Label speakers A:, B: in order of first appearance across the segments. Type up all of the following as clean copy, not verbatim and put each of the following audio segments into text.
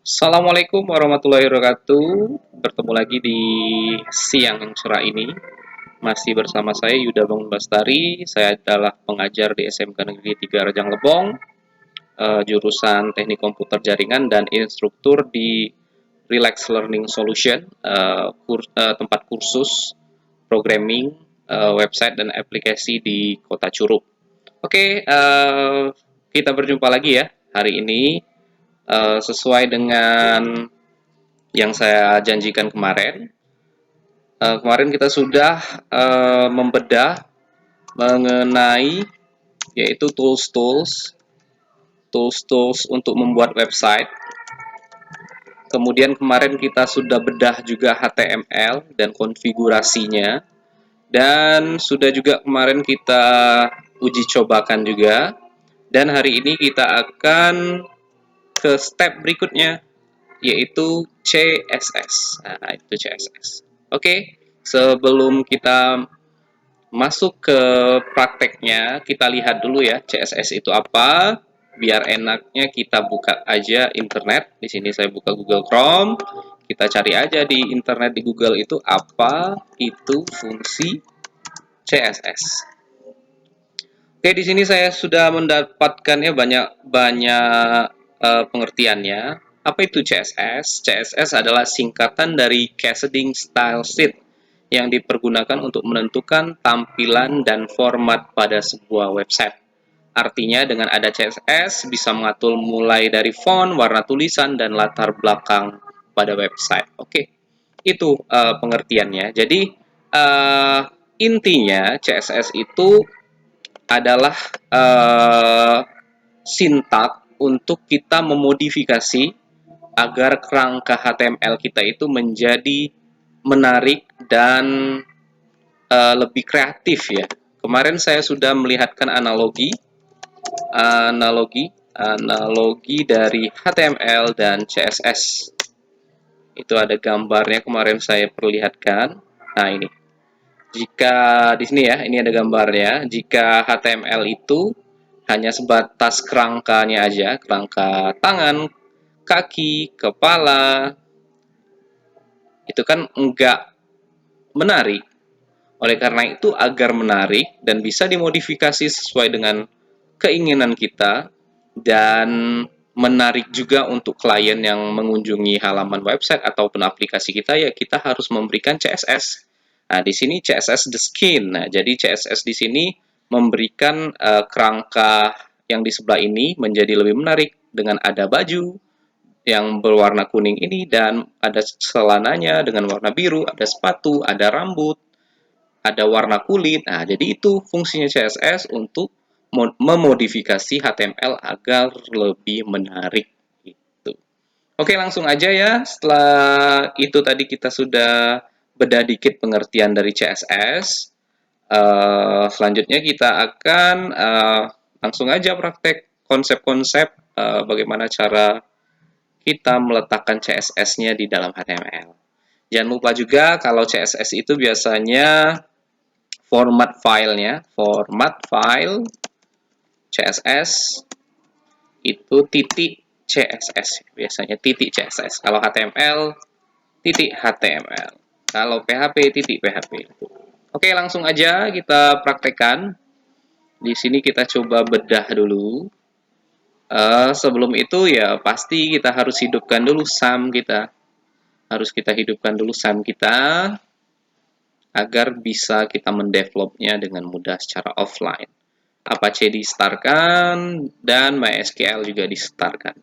A: Assalamualaikum warahmatullahi wabarakatuh. Bertemu lagi di siang yang cerah ini. Masih bersama saya Yuda Bangun Bastari. Saya adalah pengajar di SMK Negeri 3 Rajang Lebong, jurusan Teknik Komputer Jaringan dan instruktur di Relax Learning Solution, tempat kursus programming, website dan aplikasi di Kota Curug. Oke, kita berjumpa lagi ya hari ini. Sesuai dengan yang saya janjikan kemarin. Kemarin kita sudah membedah mengenai yaitu tools-tools untuk membuat website. Kemudian kemarin kita sudah bedah juga HTML dan konfigurasinya. Dan sudah juga kemarin kita uji cobakan juga. Dan hari ini kita akan ke step berikutnya, yaitu CSS. Nah, itu CSS. Oke, sebelum kita masuk ke prakteknya, kita lihat dulu ya CSS itu apa. Biar enaknya kita buka aja internet. Di sini saya buka Google Chrome. Kita cari aja di internet di Google itu apa itu fungsi CSS. Oke, di sini saya sudah mendapatkannya banyak pengertiannya. Apa itu CSS? CSS adalah singkatan dari Cascading Style Sheet yang dipergunakan untuk menentukan tampilan dan format pada sebuah website. Artinya dengan ada CSS bisa mengatur mulai dari font, warna tulisan, dan latar belakang pada website. Oke, itu pengertiannya. Jadi intinya CSS itu adalah sintak untuk kita memodifikasi agar kerangka HTML kita itu menjadi menarik dan lebih kreatif ya. Kemarin saya sudah melihatkan analogi dari HTML dan CSS. Itu ada gambarnya kemarin saya perlihatkan. Nah, ini. Jika di sini ya, ini ada gambarnya. Jika HTML itu hanya sebatas kerangkanya aja, kerangka tangan, kaki, kepala, itu kan enggak menarik. Oleh karena itu, agar menarik dan bisa dimodifikasi sesuai dengan keinginan kita dan menarik juga untuk klien yang mengunjungi halaman website ataupun aplikasi kita, ya kita harus memberikan CSS. Nah, di sini CSS the skin. Nah, jadi CSS di sini memberikan kerangka yang di sebelah ini menjadi lebih menarik dengan ada baju yang berwarna kuning ini dan ada celananya dengan warna biru, ada sepatu, ada rambut, ada warna kulit. Nah, jadi itu fungsinya CSS untuk memodifikasi HTML agar lebih menarik gitu. Oke, langsung aja ya. Setelah itu tadi kita sudah bedah dikit pengertian dari CSS. Selanjutnya kita akan langsung aja praktek konsep-konsep bagaimana cara kita meletakkan CSS-nya di dalam HTML. Jangan lupa juga kalau CSS itu biasanya format file CSS itu titik CSS, biasanya titik CSS. Kalau HTML titik HTML, kalau PHP titik PHP. Oke, langsung aja kita praktekkan. Di sini kita coba bedah dulu. Sebelum itu ya pasti kita harus hidupkan dulu SAM kita. Harus kita hidupkan dulu SAM kita agar bisa kita mendevelopnya dengan mudah secara offline. Apache di-startkan dan MySQL juga di-startkan.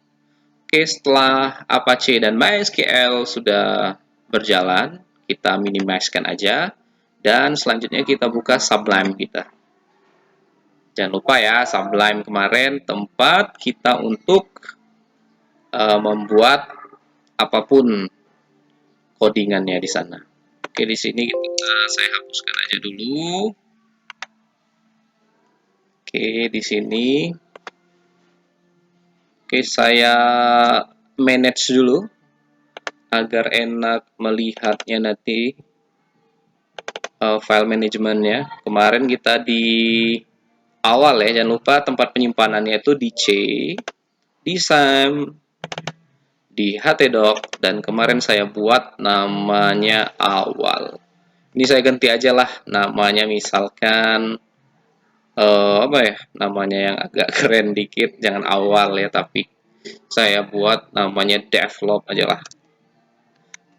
A: Oke, setelah Apache dan MySQL sudah berjalan, kita minimizekan aja dan selanjutnya kita buka Sublime kita. Jangan lupa ya, Sublime kemarin tempat kita untuk membuat apapun codingannya di sana. Oke, di sini saya hapuskan aja dulu. Oke, di sini. Oke, saya manage dulu agar enak melihatnya nanti file manajemennya. Kemarin kita di awal ya, jangan lupa tempat penyimpanannya itu di C, di SAM, di htdoc, dan kemarin saya buat namanya awal. Ini saya ganti aja lah namanya, misalkan apa ya, namanya yang agak keren dikit, jangan awal ya, tapi saya buat namanya develop aja lah.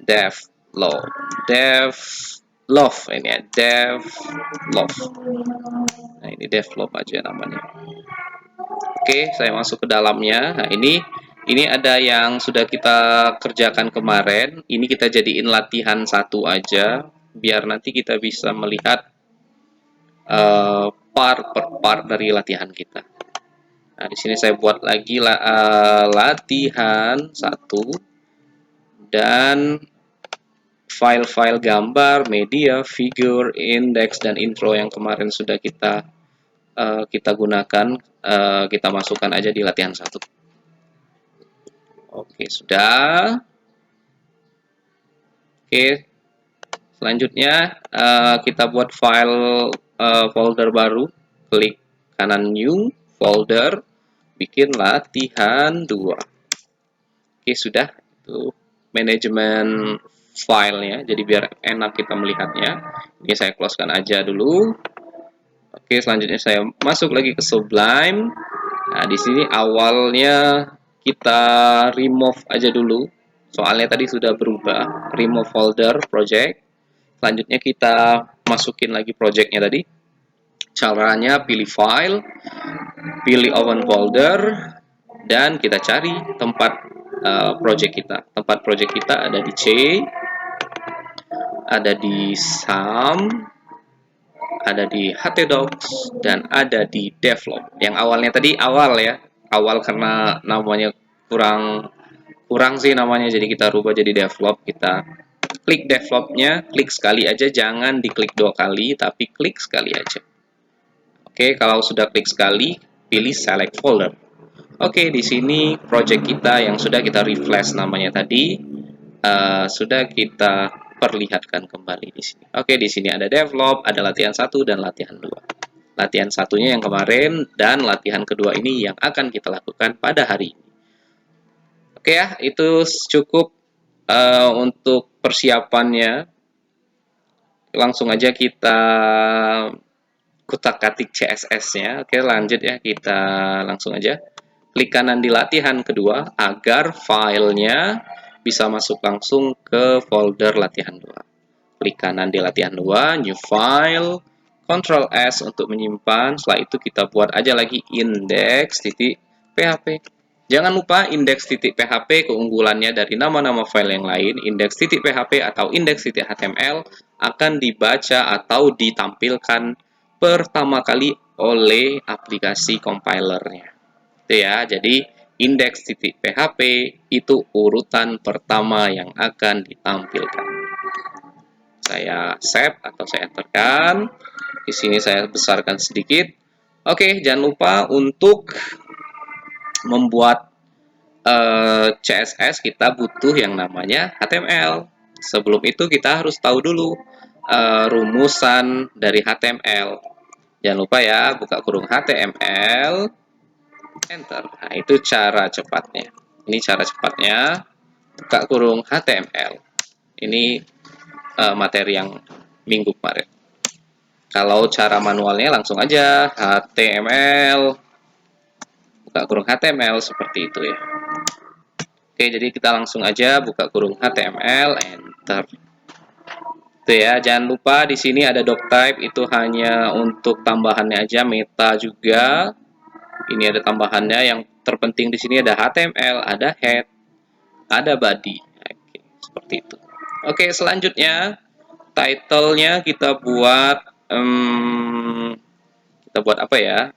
A: Develop, develop ini ya, develop. Nah, ini develop aja namanya. Oke, saya masuk ke dalamnya. Nah, ini ada yang sudah kita kerjakan kemarin. Ini kita jadiin latihan satu aja, biar nanti kita bisa melihat part per part dari latihan kita. Nah, di sini saya buat lagi latihan satu, dan file-file gambar, media, figure, index, dan intro yang kemarin sudah kita gunakan, kita masukkan aja di latihan satu. Oke, sudah. Oke, selanjutnya kita buat folder baru. Klik kanan new, folder, bikin latihan 2. Oke, sudah. Itu manajemen filenya, jadi biar enak kita melihatnya. Ini saya closekan aja dulu. Oke, selanjutnya saya masuk lagi ke Sublime. Nah, di sini awalnya kita remove aja dulu, soalnya tadi sudah berubah. Remove folder project. Selanjutnya kita masukin lagi projectnya tadi. Caranya pilih file, pilih open folder, dan kita cari tempat project kita. Tempat project kita ada di C, ada di SAM, ada di htdocs, dan ada di develop. Yang awalnya tadi awal ya, awal karena namanya kurang sih namanya, jadi kita rubah jadi develop. Kita klik developnya, klik sekali aja, jangan diklik 2 kali, tapi klik sekali aja. Oke, kalau sudah klik sekali, pilih select folder. Oke, di sini project kita yang sudah kita refresh namanya tadi sudah kita perlihatkan kembali di sini. Oke, di sini ada develop, ada latihan 1 dan latihan 2. Latihan satunya yang kemarin, dan latihan kedua ini yang akan kita lakukan pada hari ini. Oke ya, itu cukup untuk persiapannya. Langsung aja kita kutak-katik CSS-nya. Oke, lanjut ya, kita langsung aja. Klik kanan di latihan kedua agar filenya bisa masuk langsung ke folder latihan 2. Klik kanan di latihan 2, new file, Ctrl S untuk menyimpan. Setelah itu kita buat aja lagi index.php. Jangan lupa index.php keunggulannya dari nama-nama file yang lain. Index.php atau index.html akan dibaca atau ditampilkan pertama kali oleh aplikasi compilernya. Itu ya, jadi index.php itu urutan pertama yang akan ditampilkan. Saya save atau saya enterkan. Di sini saya besarkan sedikit. Oke, jangan lupa untuk membuat CSS kita butuh yang namanya HTML. Sebelum itu kita harus tahu dulu rumusan dari HTML. Jangan lupa ya, buka kurung HTML, enter. Nah, itu cara cepatnya. Ini cara cepatnya, buka kurung HTML. Ini materi yang minggu kemarin. Kalau cara manualnya langsung aja HTML, buka kurung HTML seperti itu ya. Oke, jadi kita langsung aja buka kurung HTML, enter. Itu ya, jangan lupa di sini ada doctype, itu hanya untuk tambahannya aja, meta juga. Ini ada tambahannya, yang terpenting di sini ada HTML, ada head, ada body. Oke, seperti itu. Oke, selanjutnya title-nya kita buat apa ya?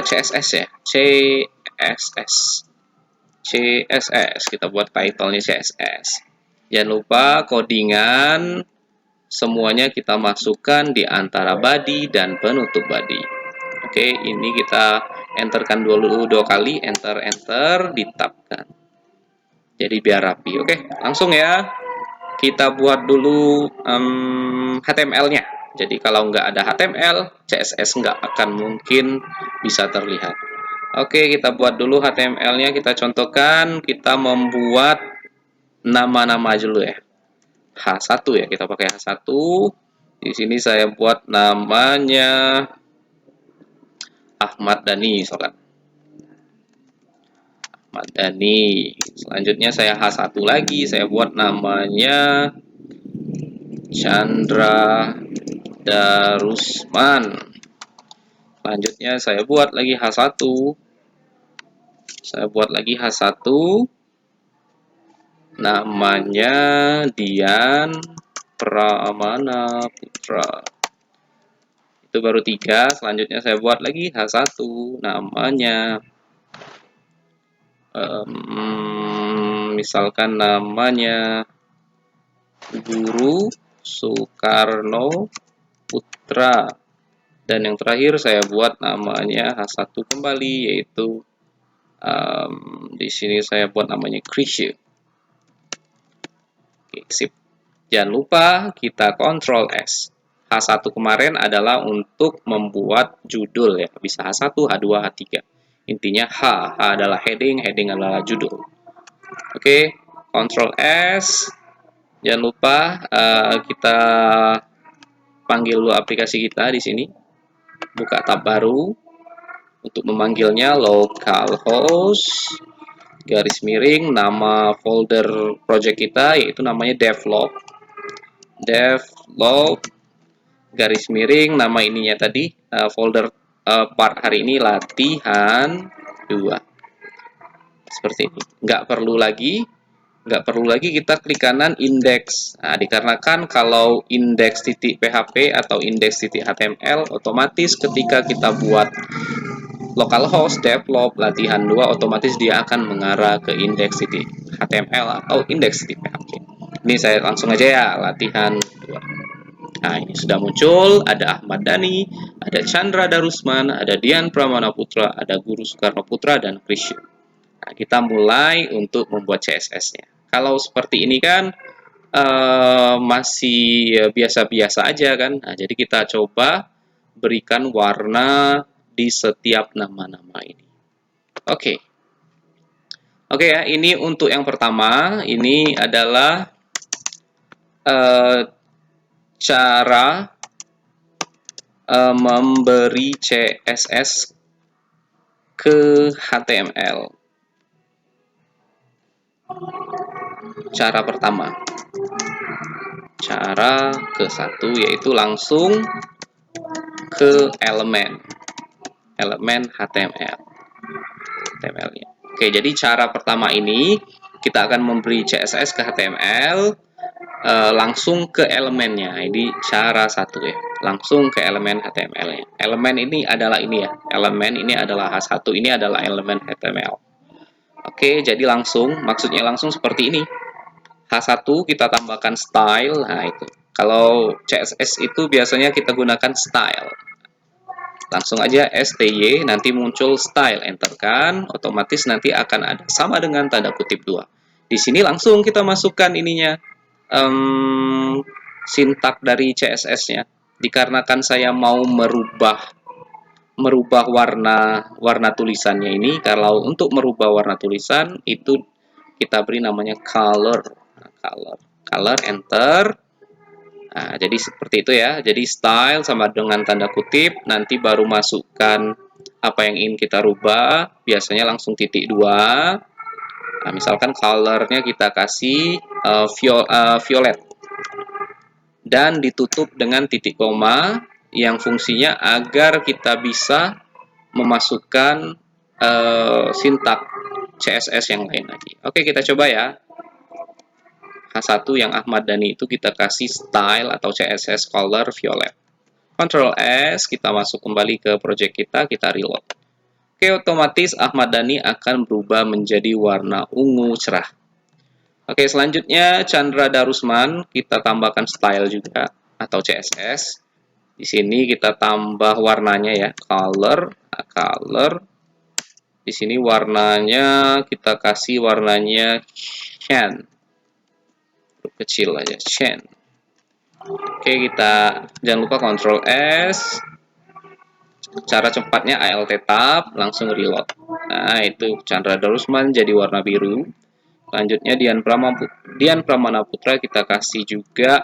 A: CSS ya, CSS kita buat title-nya CSS. Jangan lupa codingan semuanya kita masukkan di antara body dan penutup body. Oke, ini kita enterkan dulu 2 kali, enter, ditabkan. Jadi biar rapi. Oke, langsung ya. Kita buat dulu HTML-nya. Jadi kalau nggak ada HTML, CSS nggak akan mungkin bisa terlihat. Oke, kita buat dulu HTML-nya, kita contohkan, kita membuat nama-nama dulu ya. H1 ya, kita pakai H1. Di sini saya buat namanya Ahmad Dhani misalkan. Ahmad Dhani. Selanjutnya saya H1 lagi, saya buat namanya Chandra Darusman. Selanjutnya saya buat lagi H1. Saya buat lagi H1. Namanya Dian Pramana Putra. Itu baru 3. Selanjutnya saya buat lagi H1. Namanya misalkan namanya Guru Soekarno Putra. Dan yang terakhir saya buat namanya H1 kembali, yaitu di sini saya buat namanya Krisya. Oke, sip. Jangan lupa kita Ctrl S. H1 kemarin adalah untuk membuat judul ya, bisa H1, H2, H3. Intinya H adalah heading, heading adalah judul. Oke, Ctrl S. Jangan lupa kita panggil dulu aplikasi kita di sini. Buka tab baru. Untuk memanggilnya localhost garis miring nama folder project kita yaitu namanya devlog garis miring nama ininya tadi folder part hari ini latihan 2 seperti ini. Nggak perlu lagi kita klik kanan index. Nah, dikarenakan kalau index.php atau index.html otomatis ketika kita buat localhost develop latihan 2 otomatis dia akan mengarah ke index.html atau index.php. Ini saya langsung aja ya latihan 2. Nah, ini sudah muncul, ada Ahmad Dhani, ada Chandra Darusman, ada Dian Pramana Putra, ada Guru Soekarno Putra, dan Krisya. Nah, kita mulai untuk membuat CSS-nya. Kalau seperti ini kan masih biasa-biasa aja kan. Nah, jadi kita coba berikan warna di setiap nama-nama ini. Oke. Oke ya, ini untuk yang pertama, ini adalah cara memberi CSS ke HTML. Cara pertama. Cara ke-1 yaitu langsung ke elemen HTML-nya. Oke, jadi cara pertama ini kita akan memberi CSS ke HTML langsung ke elemennya. Ini cara 1 ya, langsung ke elemen HTML-nya. Elemen ini adalah ini ya, elemen ini adalah H1, ini adalah elemen HTML. Oke, jadi langsung, maksudnya langsung seperti ini. H1 kita tambahkan style, nah itu. Kalau CSS itu biasanya kita gunakan style. Langsung aja STY, nanti muncul style, enterkan, otomatis nanti akan ada sama dengan tanda kutip 2. Di sini langsung kita masukkan ininya, sintak dari CSS-nya. Dikarenakan saya mau merubah warna tulisannya ini, kalau untuk merubah warna tulisan itu kita beri namanya color, enter. Nah, jadi seperti itu ya. Jadi style sama dengan tanda kutip, nanti baru masukkan apa yang ingin kita rubah. Biasanya langsung titik 2. Nah, misalkan colornya kita kasih violet. Dan ditutup dengan titik koma yang fungsinya agar kita bisa memasukkan sintak CSS yang lain lagi. Oke, kita coba ya. H1 yang Ahmad Dhani itu kita kasih style atau CSS color violet. Ctrl S, kita masuk kembali ke project kita reload. Oke, otomatis Ahmad Dhani akan berubah menjadi warna ungu cerah. Oke, selanjutnya Chandra Darusman, kita tambahkan style juga atau CSS. Di sini kita tambah warnanya ya, color. Di sini warnanya kita kasih warnanya cyan. Kecil aja, cyan. Oke, kita jangan lupa Ctrl S. Cara cepatnya Alt Tab, langsung reload. Nah, itu Chandra Darusman jadi warna biru. Selanjutnya Dian Pramana Putra kita kasih juga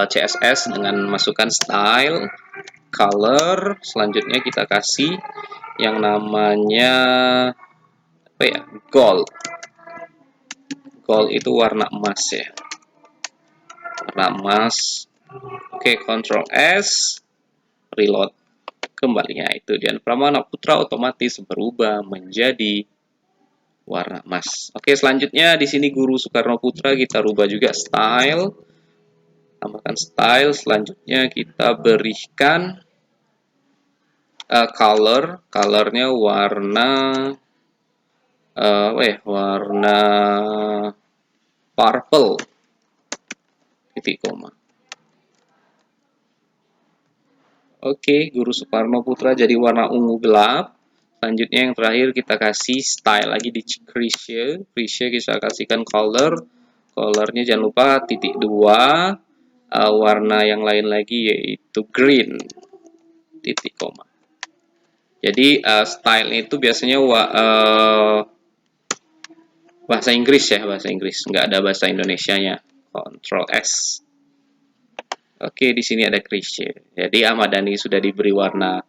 A: CSS dengan masukkan style, color. Selanjutnya kita kasih yang namanya apa ya? Gold. Gold itu warna emas ya. Warna emas. Oke, Ctrl S, reload. Kembalinya itu Dian Pramana Putra otomatis berubah menjadi warna emas. Oke, selanjutnya di sini Guru Soekarno Putra kita rubah juga style. Tambahkan style, selanjutnya kita berikan colornya warna warna purple titik koma. Oke, Guru Soekarno Putra jadi warna ungu gelap. Selanjutnya yang terakhir kita kasih style lagi di crease kita kasihkan colornya jangan lupa titik 2, warna yang lain lagi yaitu green titik koma. Jadi style itu biasanya bahasa Inggris ya, bahasa Inggris, nggak ada bahasa Indonesianya. Ctrl S. Oke, di sini ada crease. Jadi Ahmad Dhani sudah diberi warna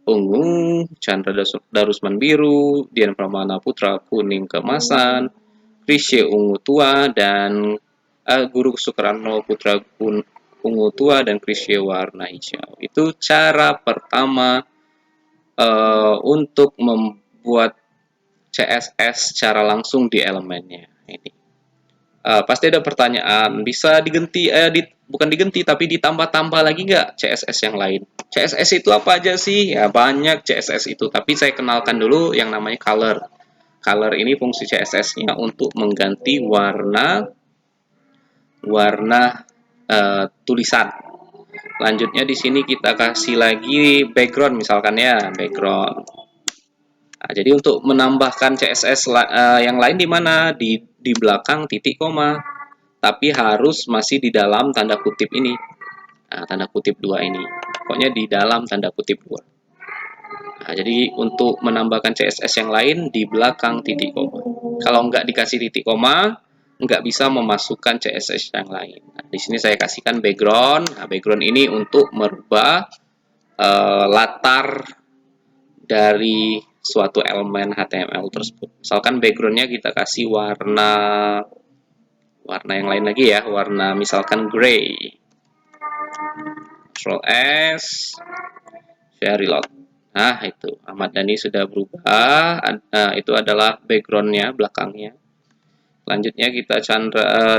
A: ungu, Chandra Darusman biru, Dian Pramana Putra kuning keemasan, Krisye ungu tua, dan Guru Soekarno Putra ungu tua dan Krisye warna hijau. Itu cara pertama untuk membuat CSS secara langsung di elemennya. Ini pasti ada pertanyaan, bisa diganti, bukan diganti tapi ditambah-tambah lagi nggak CSS yang lain? CSS itu apa aja sih? Ya banyak CSS itu, tapi saya kenalkan dulu yang namanya color. Color ini fungsi CSS-nya untuk mengganti warna tulisan. Lanjutnya di sini kita kasih lagi background misalkan ya, background. Nah, jadi untuk menambahkan CSS yang lain di mana? Di belakang titik koma, tapi harus masih di dalam tanda kutip ini. Nah, tanda kutip 2 ini. Pokoknya di dalam tanda kutip 2. Nah, jadi untuk menambahkan CSS yang lain di belakang titik koma. Kalau nggak dikasih titik koma, nggak bisa memasukkan CSS yang lain. Nah, di sini saya kasihkan background. Nah, background ini untuk merubah latar dari suatu elemen HTML tersebut. Misalkan backgroundnya kita kasih warna yang lain lagi ya, warna misalkan gray. Ctrl S, saya reload. Nah, itu Ahmad Dhani sudah berubah. Itu adalah backgroundnya, belakangnya. Selanjutnya kita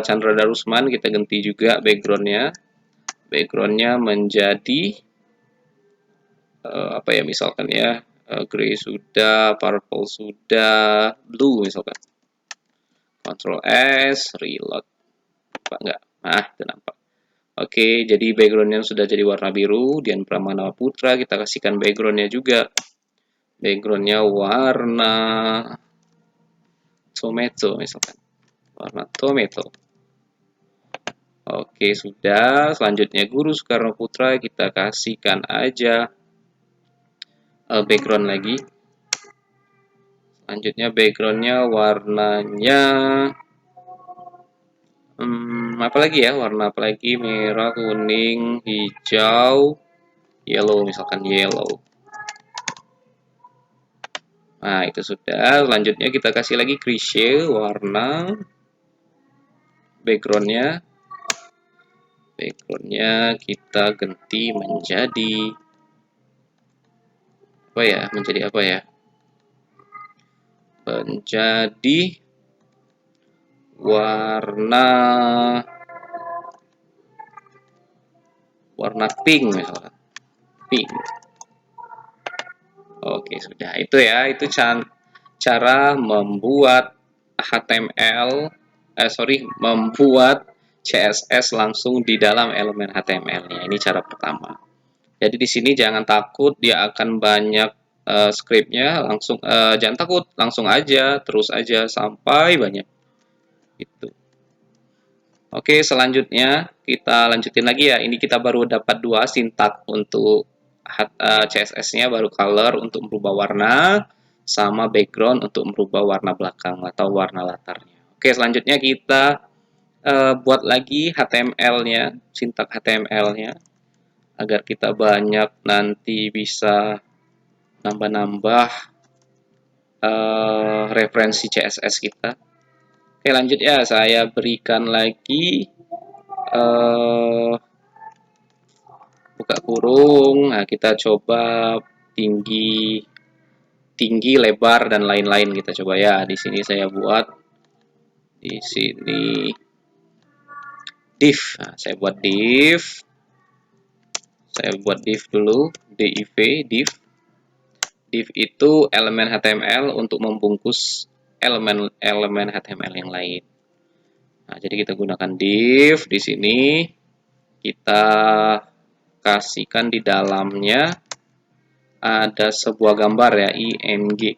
A: Chandra Darusman, kita ganti juga backgroundnya. Backgroundnya menjadi apa ya, misalkan ya, gray sudah, purple sudah, blue misalkan. Ctrl S, reload. Apa enggak? Nah, itu nampak. Oke, jadi backgroundnya sudah jadi warna biru. Dian Pramana Putra kita kasihkan backgroundnya juga. Backgroundnya warna tomato misalkan. Warna tomato. Oke, sudah. Selanjutnya Guru Soekarno Putra kita kasihkan aja background lagi. Selanjutnya backgroundnya warnanya apa lagi ya? Warna apa lagi? Merah, kuning, hijau, yellow misalkan yellow. Nah, itu sudah. Selanjutnya kita kasih lagi crease warna backgroundnya kita ganti menjadi apa ya? Menjadi apa ya? Menjadi warna pink misalkan. Pink. Oke, sudah. Itu ya, itu cara membuat HTML membuat CSS langsung di dalam elemen HTML-nya. Ini cara pertama. Jadi di sini jangan takut, dia akan banyak scriptnya, langsung jangan takut, langsung aja, terus aja sampai banyak. Itu. Oke, selanjutnya kita lanjutin lagi ya. Ini kita baru dapat 2 sintak untuk CSS-nya, baru color untuk merubah warna. sama background untuk merubah warna belakang atau warna latarnya. Oke, selanjutnya kita buat lagi HTML-nya, sintak HTML-nya, agar kita banyak nanti bisa nambah-nambah referensi CSS kita. Oke, lanjut ya, saya berikan lagi buka kurung. Nah, kita coba tinggi, lebar dan lain-lain, kita coba ya. Di sini saya buat di sini div. Nah, saya buat div. Saya buat div dulu, div, div. Div itu elemen HTML untuk membungkus elemen HTML yang lain. Nah, jadi kita gunakan div di sini. Kita kasihkan di dalamnya ada sebuah gambar ya, img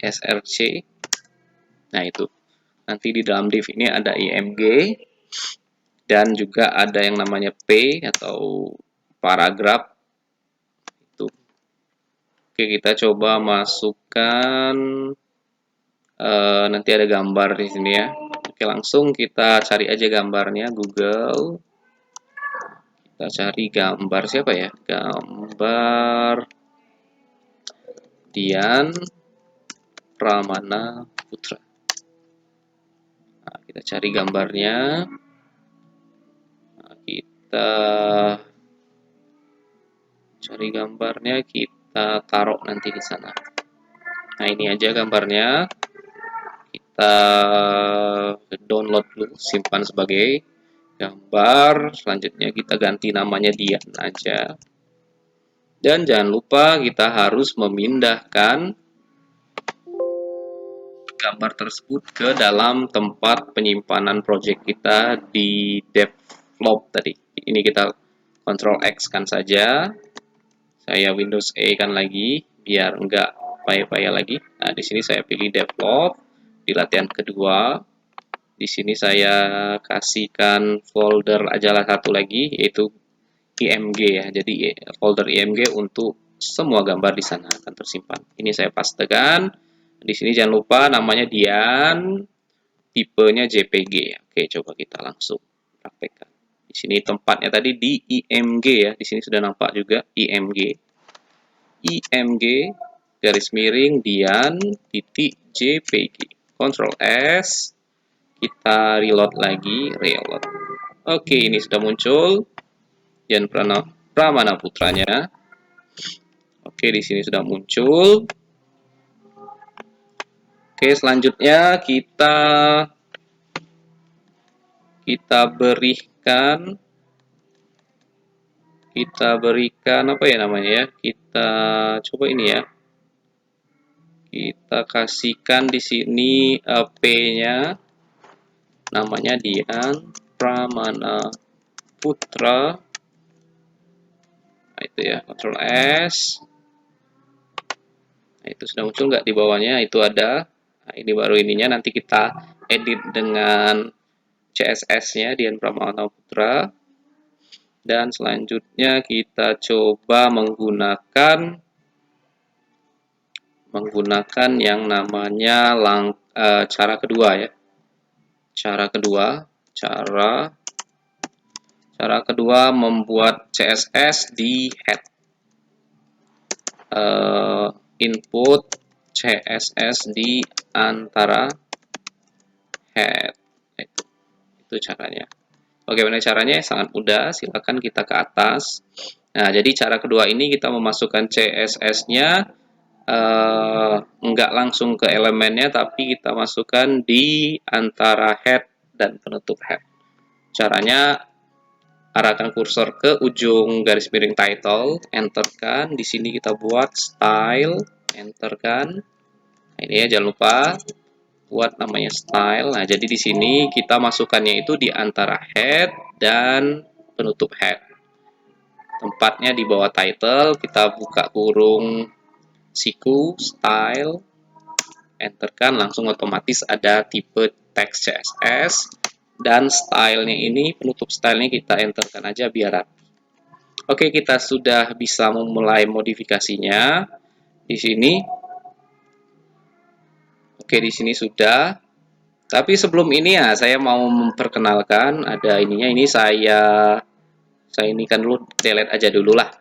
A: src. Nah, itu nanti di dalam div ini ada img dan juga ada yang namanya p atau paragraf itu. Oke, kita coba masukkan nanti ada gambar di sini ya. Oke, langsung kita cari aja gambarnya Google. Kita cari gambar siapa ya? Gambar Dian Pramana Putra. Nah, kita cari gambarnya. Nah, kita cari gambarnya, kita taruh nanti di sana. Nah, ini aja gambarnya. Kita download dulu, simpan sebagai gambar. Selanjutnya kita ganti namanya Dian aja. Dan jangan lupa kita harus memindahkan gambar tersebut ke dalam tempat penyimpanan project kita di develop tadi. Ini kita Ctrl X kan saja. Saya Windows E kan lagi biar enggak payah-payah lagi. Nah, di sini saya pilih develop di latihan kedua. Di sini saya kasihkan folder ajalah satu lagi, yaitu img ya. Jadi folder img untuk semua gambar di sana akan tersimpan. Ini saya pastekan. Di sini jangan lupa namanya Dian, tipenya JPG. Oke, coba kita langsung praktekkan. Di sini tempatnya tadi di img ya. Di sini sudah nampak juga img. img garis miring Dian titik JPG. Ctrl S. Kita reload lagi, reload. Oke, ini sudah muncul Dian Pramana Putranya. Oke, di sini sudah muncul. Oke, selanjutnya kita berikan apa ya namanya ya? Kita coba ini ya. Kita kasihkan di sini P-nya namanya Dian Pramana Putra. Nah, itu ya, Ctrl S. Nah, itu sudah muncul nggak di bawahnya? Itu ada. Nah, ini baru ininya, nanti kita edit dengan CSS-nya Dian Pramana Putra. Dan selanjutnya kita coba menggunakan yang namanya cara kedua ya. Cara kedua membuat CSS di head. Input CSS di antara head. Itu caranya. Bagaimana caranya? Sangat mudah. Silakan kita ke atas. Nah, jadi cara kedua ini kita memasukkan CSS-nya enggak langsung ke elemennya, tapi kita masukkan di antara head dan penutup head. Caranya, arahkan kursor ke ujung garis miring title, enterkan. Di sini kita buat style, enterkan. Nah, ini ya, jangan lupa buat namanya style. Nah, jadi di sini kita masukkannya itu di antara head dan penutup head. Tempatnya di bawah title, kita buka kurung siku, style, enterkan, langsung otomatis ada tipe text CSS, dan stylenya ini, penutup stylenya kita enterkan aja biar rapi. Oke, kita sudah bisa memulai modifikasinya di sini. Oke, di sini sudah. Tapi sebelum ini ya, saya mau memperkenalkan ada ininya. Ini saya ini kan dulu delete aja dulu lah.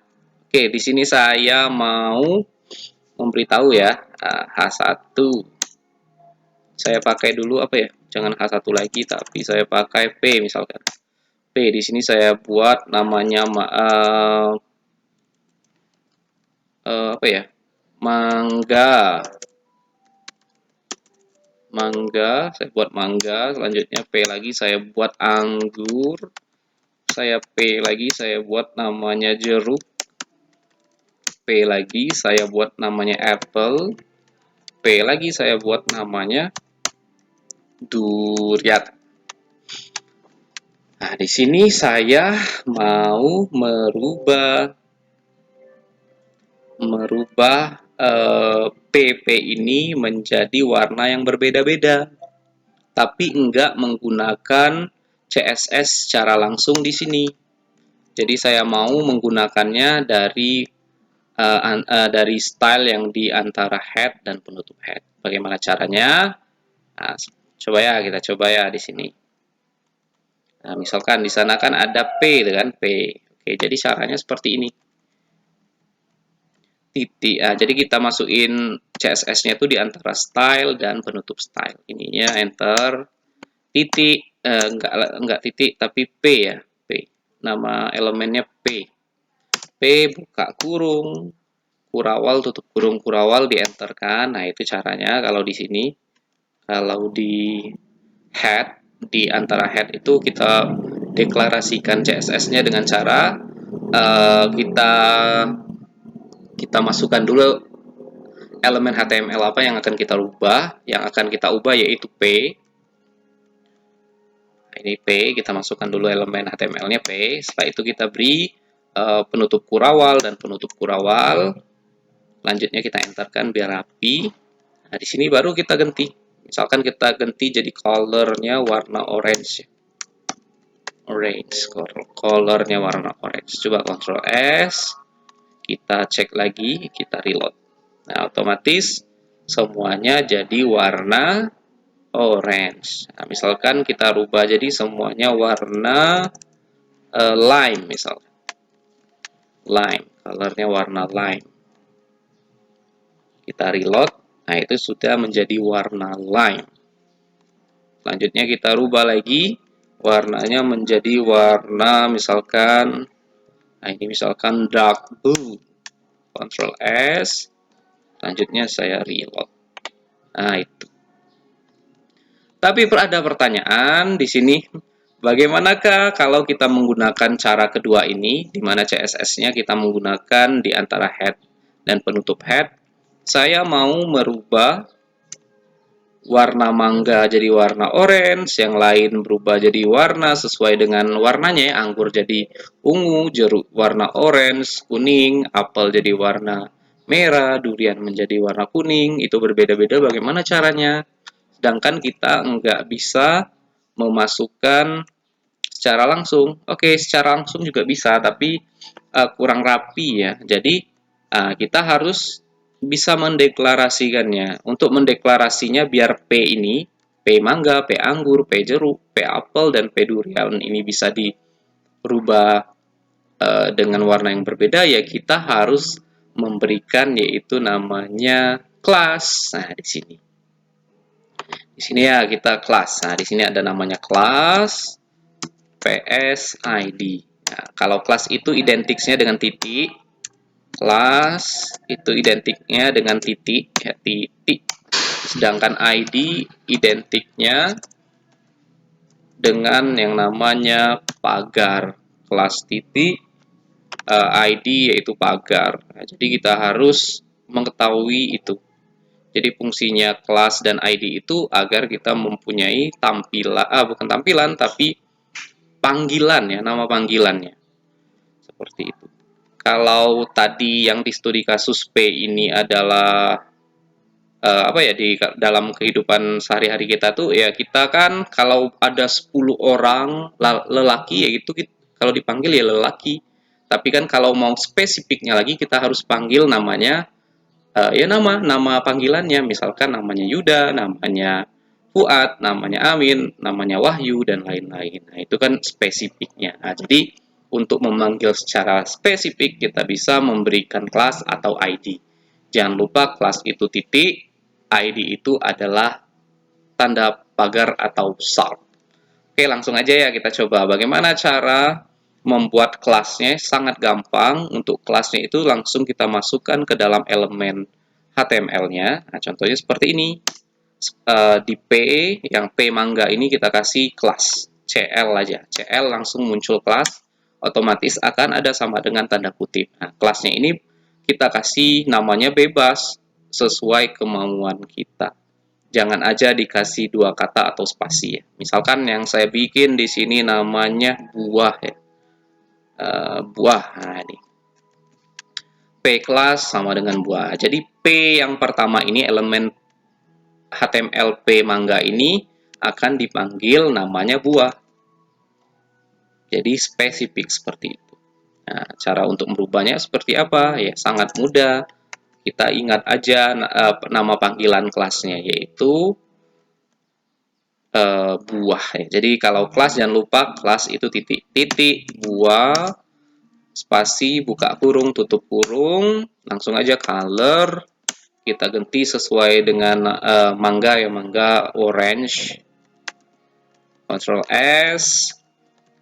A: Oke, di sini saya mau memberitahu ya, H1. Saya pakai dulu apa ya? Jangan H1 lagi, tapi saya pakai P misalkan. P di sini saya buat namanya apa ya? Mangga. Mangga, saya buat mangga. Selanjutnya P lagi saya buat anggur. Saya P lagi saya buat namanya jeruk. P lagi saya buat namanya apple. P lagi saya buat namanya durian. Nah, di sini saya mau merubah PP ini menjadi warna yang berbeda-beda, tapi enggak menggunakan CSS secara langsung di sini. Jadi saya mau menggunakannya dari style yang di antara head dan penutup head. Bagaimana caranya? Nah, coba ya, kita coba ya di sini. Nah, misalkan di sana kan ada P dengan P. Oke, jadi caranya seperti ini. Titik. Nah, jadi kita masukin CSS-nya itu di antara style dan penutup style. Ininya enter titik, enggak titik tapi P ya, P. Nama elemennya P. P buka kurung, kurawal tutup kurung kurawal di enter kan. Nah, itu caranya kalau di sini. Kalau di head, di antara head itu kita deklarasikan CSS-nya dengan cara kita masukkan dulu elemen HTML apa yang akan kita ubah. Yang akan kita ubah yaitu P. Nah, ini P, kita masukkan dulu elemen HTML-nya P. Setelah itu kita beri penutup kurawal dan penutup kurawal. Lanjutnya kita enterkan biar rapi. Nah, di sini baru kita ganti. Misalkan kita ganti jadi color-nya warna orange. Color-nya warna orange. Coba Ctrl S. Kita cek lagi, kita reload. Nah, otomatis semuanya jadi warna orange. Nah, misalkan kita rubah jadi semuanya warna lime misalkan. Lime, colornya warna lime. Kita reload. Nah, itu sudah menjadi warna lime. Selanjutnya kita rubah lagi warnanya menjadi warna misalkan, nah ini misalkan dark blue. Ctrl S. Selanjutnya saya reload. Nah, itu. Tapi ada pertanyaan di sini, bagaimanakah kalau kita menggunakan cara kedua ini, di mana CSS-nya kita menggunakan di antara head dan penutup head. Saya mau merubah warna mangga jadi warna orange, yang lain berubah jadi warna sesuai dengan warnanya, anggur jadi ungu, jeruk warna orange, kuning, apel jadi warna merah, durian menjadi warna kuning, itu berbeda-beda bagaimana caranya. Sedangkan kita nggak bisa memasukkan secara langsung. Oke, secara langsung juga bisa, tapi kurang rapi ya. Jadi kita harus bisa mendeklarasikannya. Untuk mendeklarasinya biar P ini, P mangga, P anggur, P jeruk, P apel, dan P durian ini bisa dirubah dengan warna yang berbeda, ya kita harus memberikan yaitu namanya kelas. Nah, di sini. Di sini ya kita kelas. Nah, di sini ada namanya kelas PS ID. Nah, kalau kelas itu identiknya dengan titik, kelas itu identiknya dengan titik, ya titik. Sedangkan ID identiknya dengan yang namanya pagar. Kelas titik ID yaitu pagar. Nah, jadi kita harus mengetahui itu. Jadi fungsinya kelas dan ID itu agar kita mempunyai tampilan, bukan tampilan, tapi panggilan ya, nama panggilannya. Seperti itu. Kalau tadi yang di studi kasus P ini adalah apa ya, di dalam kehidupan sehari-hari kita tuh ya, kita kan kalau ada 10 orang lelaki ya itu kalau dipanggil ya lelaki. Tapi kan kalau mau spesifiknya lagi kita harus panggil namanya, ya nama panggilannya, misalkan namanya Yuda, namanya Fuad, namanya Amin, namanya Wahyu, dan lain-lain. Nah, itu kan spesifiknya. Nah, jadi untuk memanggil secara spesifik kita bisa memberikan kelas atau ID. Jangan lupa kelas itu titik, ID itu adalah tanda pagar atau salt. Oke, langsung aja ya kita coba bagaimana cara membuat kelasnya. Sangat gampang. Untuk kelasnya itu langsung kita masukkan ke dalam elemen HTML-nya. Nah, contohnya seperti ini. Di P, yang P mangga ini kita kasih kelas CL aja. CL langsung muncul kelas, otomatis akan ada sama dengan tanda kutip. Nah, kelasnya ini kita kasih namanya bebas sesuai kemauan kita. Jangan aja dikasih dua kata atau spasi ya. Misalkan yang saya bikin di sini namanya buah ya. Buah. Nah, ini. P kelas sama dengan buah. Jadi P yang pertama ini elemen HTML P mangga ini akan dipanggil namanya buah. Jadi spesifik seperti itu. Nah, cara untuk merubahnya seperti apa? Ya, sangat mudah. Kita ingat aja nama panggilan kelasnya, yaitu buah. Jadi kalau kelas jangan lupa kelas itu titik buah spasi buka kurung tutup kurung, langsung aja color kita ganti sesuai dengan mangga ya, mangga orange. Ctrl S.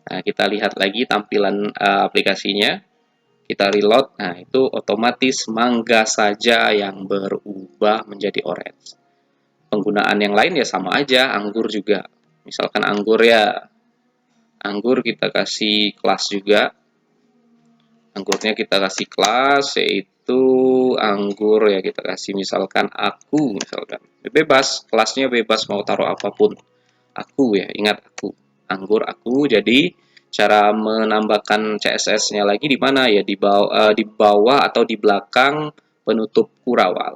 A: Nah, kita lihat lagi tampilan aplikasinya. Kita reload. Nah, itu otomatis mangga saja yang berubah menjadi orange. Penggunaan yang lain ya sama aja, anggur juga. Misalkan anggur ya, anggur kita kasih kelas juga. Anggurnya kita kasih kelas, yaitu anggur ya, kita kasih misalkan aku, misalkan. Bebas, kelasnya bebas mau taruh apapun. Aku ya, ingat aku. Anggur aku. Jadi cara menambahkan CSS-nya lagi di mana ya, di bawah atau di belakang penutup kurawal.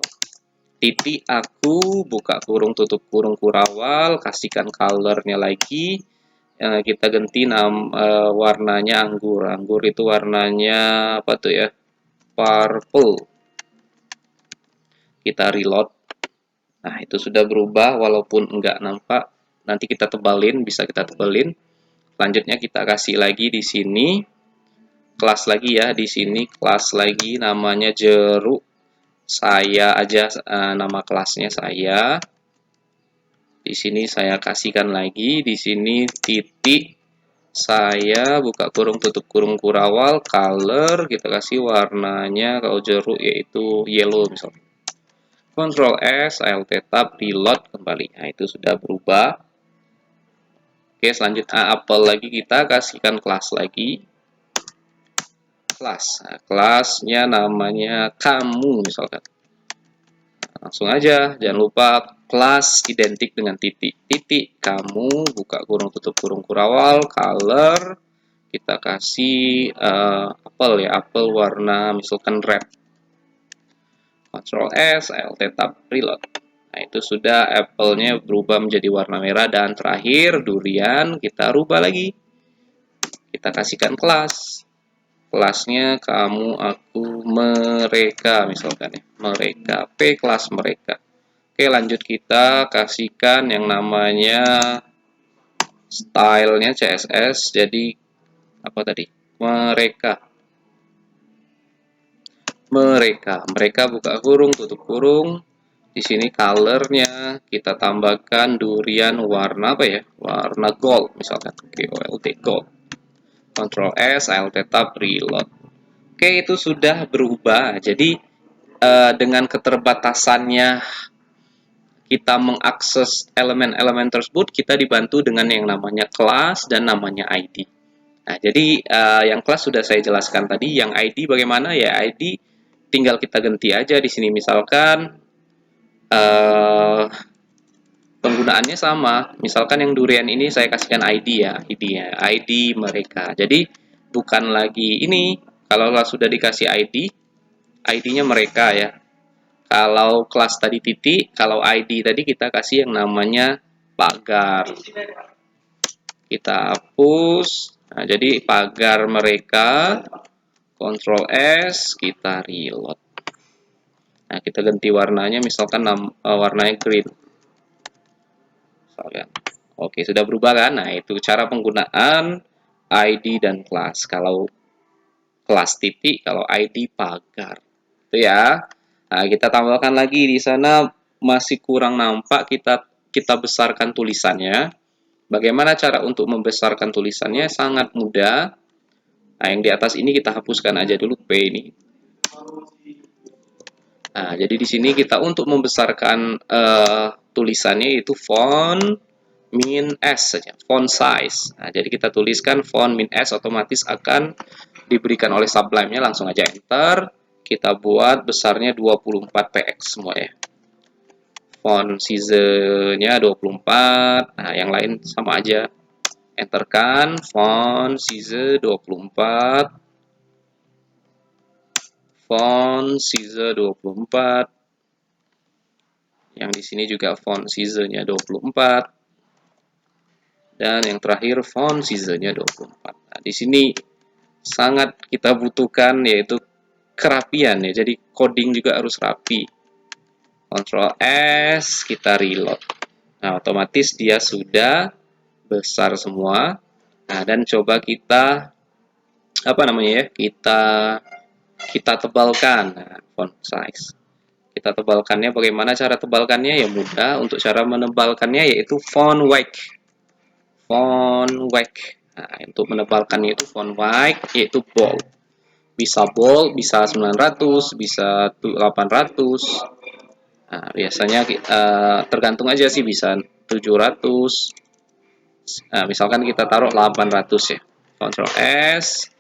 A: Titik aku buka kurung tutup kurung kurawal, kasihkan color-nya lagi. Kita ganti warnanya anggur. Anggur itu warnanya apa tuh ya? Purple. Kita reload. Nah, itu sudah berubah walaupun enggak nampak. Nanti kita tebalin, bisa kita tebalin. Selanjutnya kita kasih lagi di sini kelas lagi ya, di sini kelas lagi namanya jeruk. Saya aja nama kelasnya saya. Di sini saya kasihkan lagi, di sini titik saya buka kurung tutup kurung kurawal, color kita kasih warnanya kalau jeruk yaitu yellow misalnya. Ctrl S, Alt Tab, reload kembali. Nah, itu sudah berubah. Oke, selanjutnya apel lagi kita kasihkan kelas lagi. Kelas. Nah, kelasnya namanya kamu misalkan. Langsung aja, jangan lupa kelas identik dengan titik. Titik kamu buka kurung tutup kurung kurawal, color kita kasih apel ya, apel warna misalkan red. Ctrl S, Alt Tab, reload. Nah, itu sudah apelnya berubah menjadi warna merah. Dan terakhir durian kita rubah lagi. Kita kasihkan kelas. Kelasnya kamu, aku, mereka misalkan ya. Mereka, P kelas mereka. Oke, lanjut kita kasihkan yang namanya stylenya CSS. Jadi apa tadi? Mereka. Mereka buka kurung tutup kurung. Di sini colornya kita tambahkan durian warna apa ya? Warna gold misalkan. GOLD gold. Ctrl S, Alt Tab, reload. Oke, itu sudah berubah. Jadi dengan keterbatasannya kita mengakses elemen-elemen tersebut, kita dibantu dengan yang namanya kelas dan namanya ID. Nah, jadi yang kelas sudah saya jelaskan tadi. Yang ID bagaimana ya? ID tinggal kita ganti aja di sini. Misalkan penggunaannya sama. Misalkan yang durian ini saya kasihkan ID ya, ID-nya, ID mereka. Jadi bukan lagi ini. Kalau sudah dikasih ID, ID-nya mereka ya. Kalau kelas tadi titik, kalau ID tadi kita kasih yang namanya pagar. Kita hapus. Nah, jadi pagar mereka Ctrl S, kita reload. Nah, kita ganti warnanya, misalkan warnanya green. Misalkan. Oke, sudah berubah kan? Nah, itu cara penggunaan ID dan kelas. Kalau kelas titik, kalau ID pagar. Itu ya. Nah, kita tambahkan lagi di sana masih kurang nampak, kita besarkan tulisannya. Bagaimana cara untuk membesarkan tulisannya? Sangat mudah. Nah, yang di atas ini kita hapuskan aja dulu P ini. Nah, jadi di sini kita untuk membesarkan tulisannya itu font min S saja, font size. Nah, jadi kita tuliskan font min S, otomatis akan diberikan oleh Sublime-nya, langsung aja enter. Kita buat besarnya 24 px semua ya. Font size-nya 24. Nah, yang lain sama aja. Enterkan font size 24. Font size 24. Yang di sini juga font size-nya 24. Dan yang terakhir font size-nya 24. Nah, di sini sangat kita butuhkan yaitu kerapian ya. Jadi coding juga harus rapi. Ctrl S, kita reload. Nah, otomatis dia sudah besar semua. Nah, dan coba kita apa namanya ya? Kita tebalkan. Nah, font size. Kita tebalkannya, bagaimana cara tebalkannya? Ya mudah, untuk cara menebalkannya yaitu font weight. Font weight. Nah, untuk menebalkannya itu font weight yaitu bold. Bisa bold, bisa 900, bisa 800. Nah, biasanya tergantung aja sih, bisa 700. Nah, misalkan kita taruh 800 ya. Ctrl S,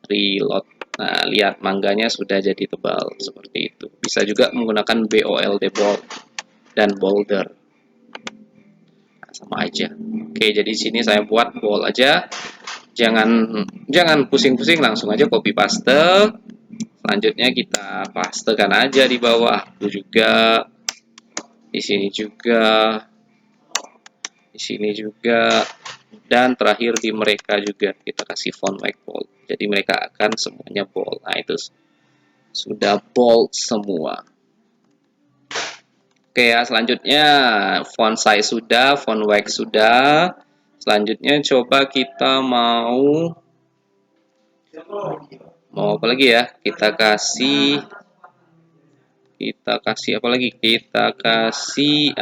A: reload. Nah, lihat mangganya sudah jadi tebal seperti itu. Bisa juga menggunakan BOLD bold dan bolder. Nah, sama aja. Oke, jadi sini saya buat bold aja. Jangan pusing-pusing, langsung aja copy paste. Selanjutnya kita pastekan aja di bawah. Itu juga, di sini juga, di sini juga, dan terakhir di mereka juga kita kasih font weight bold. Jadi mereka akan semuanya bold. Nah, itu sudah bold semua. Oke ya, selanjutnya font size sudah, font weight sudah. Selanjutnya coba kita mau apa lagi ya? Kita kasih apa lagi? Kita kasih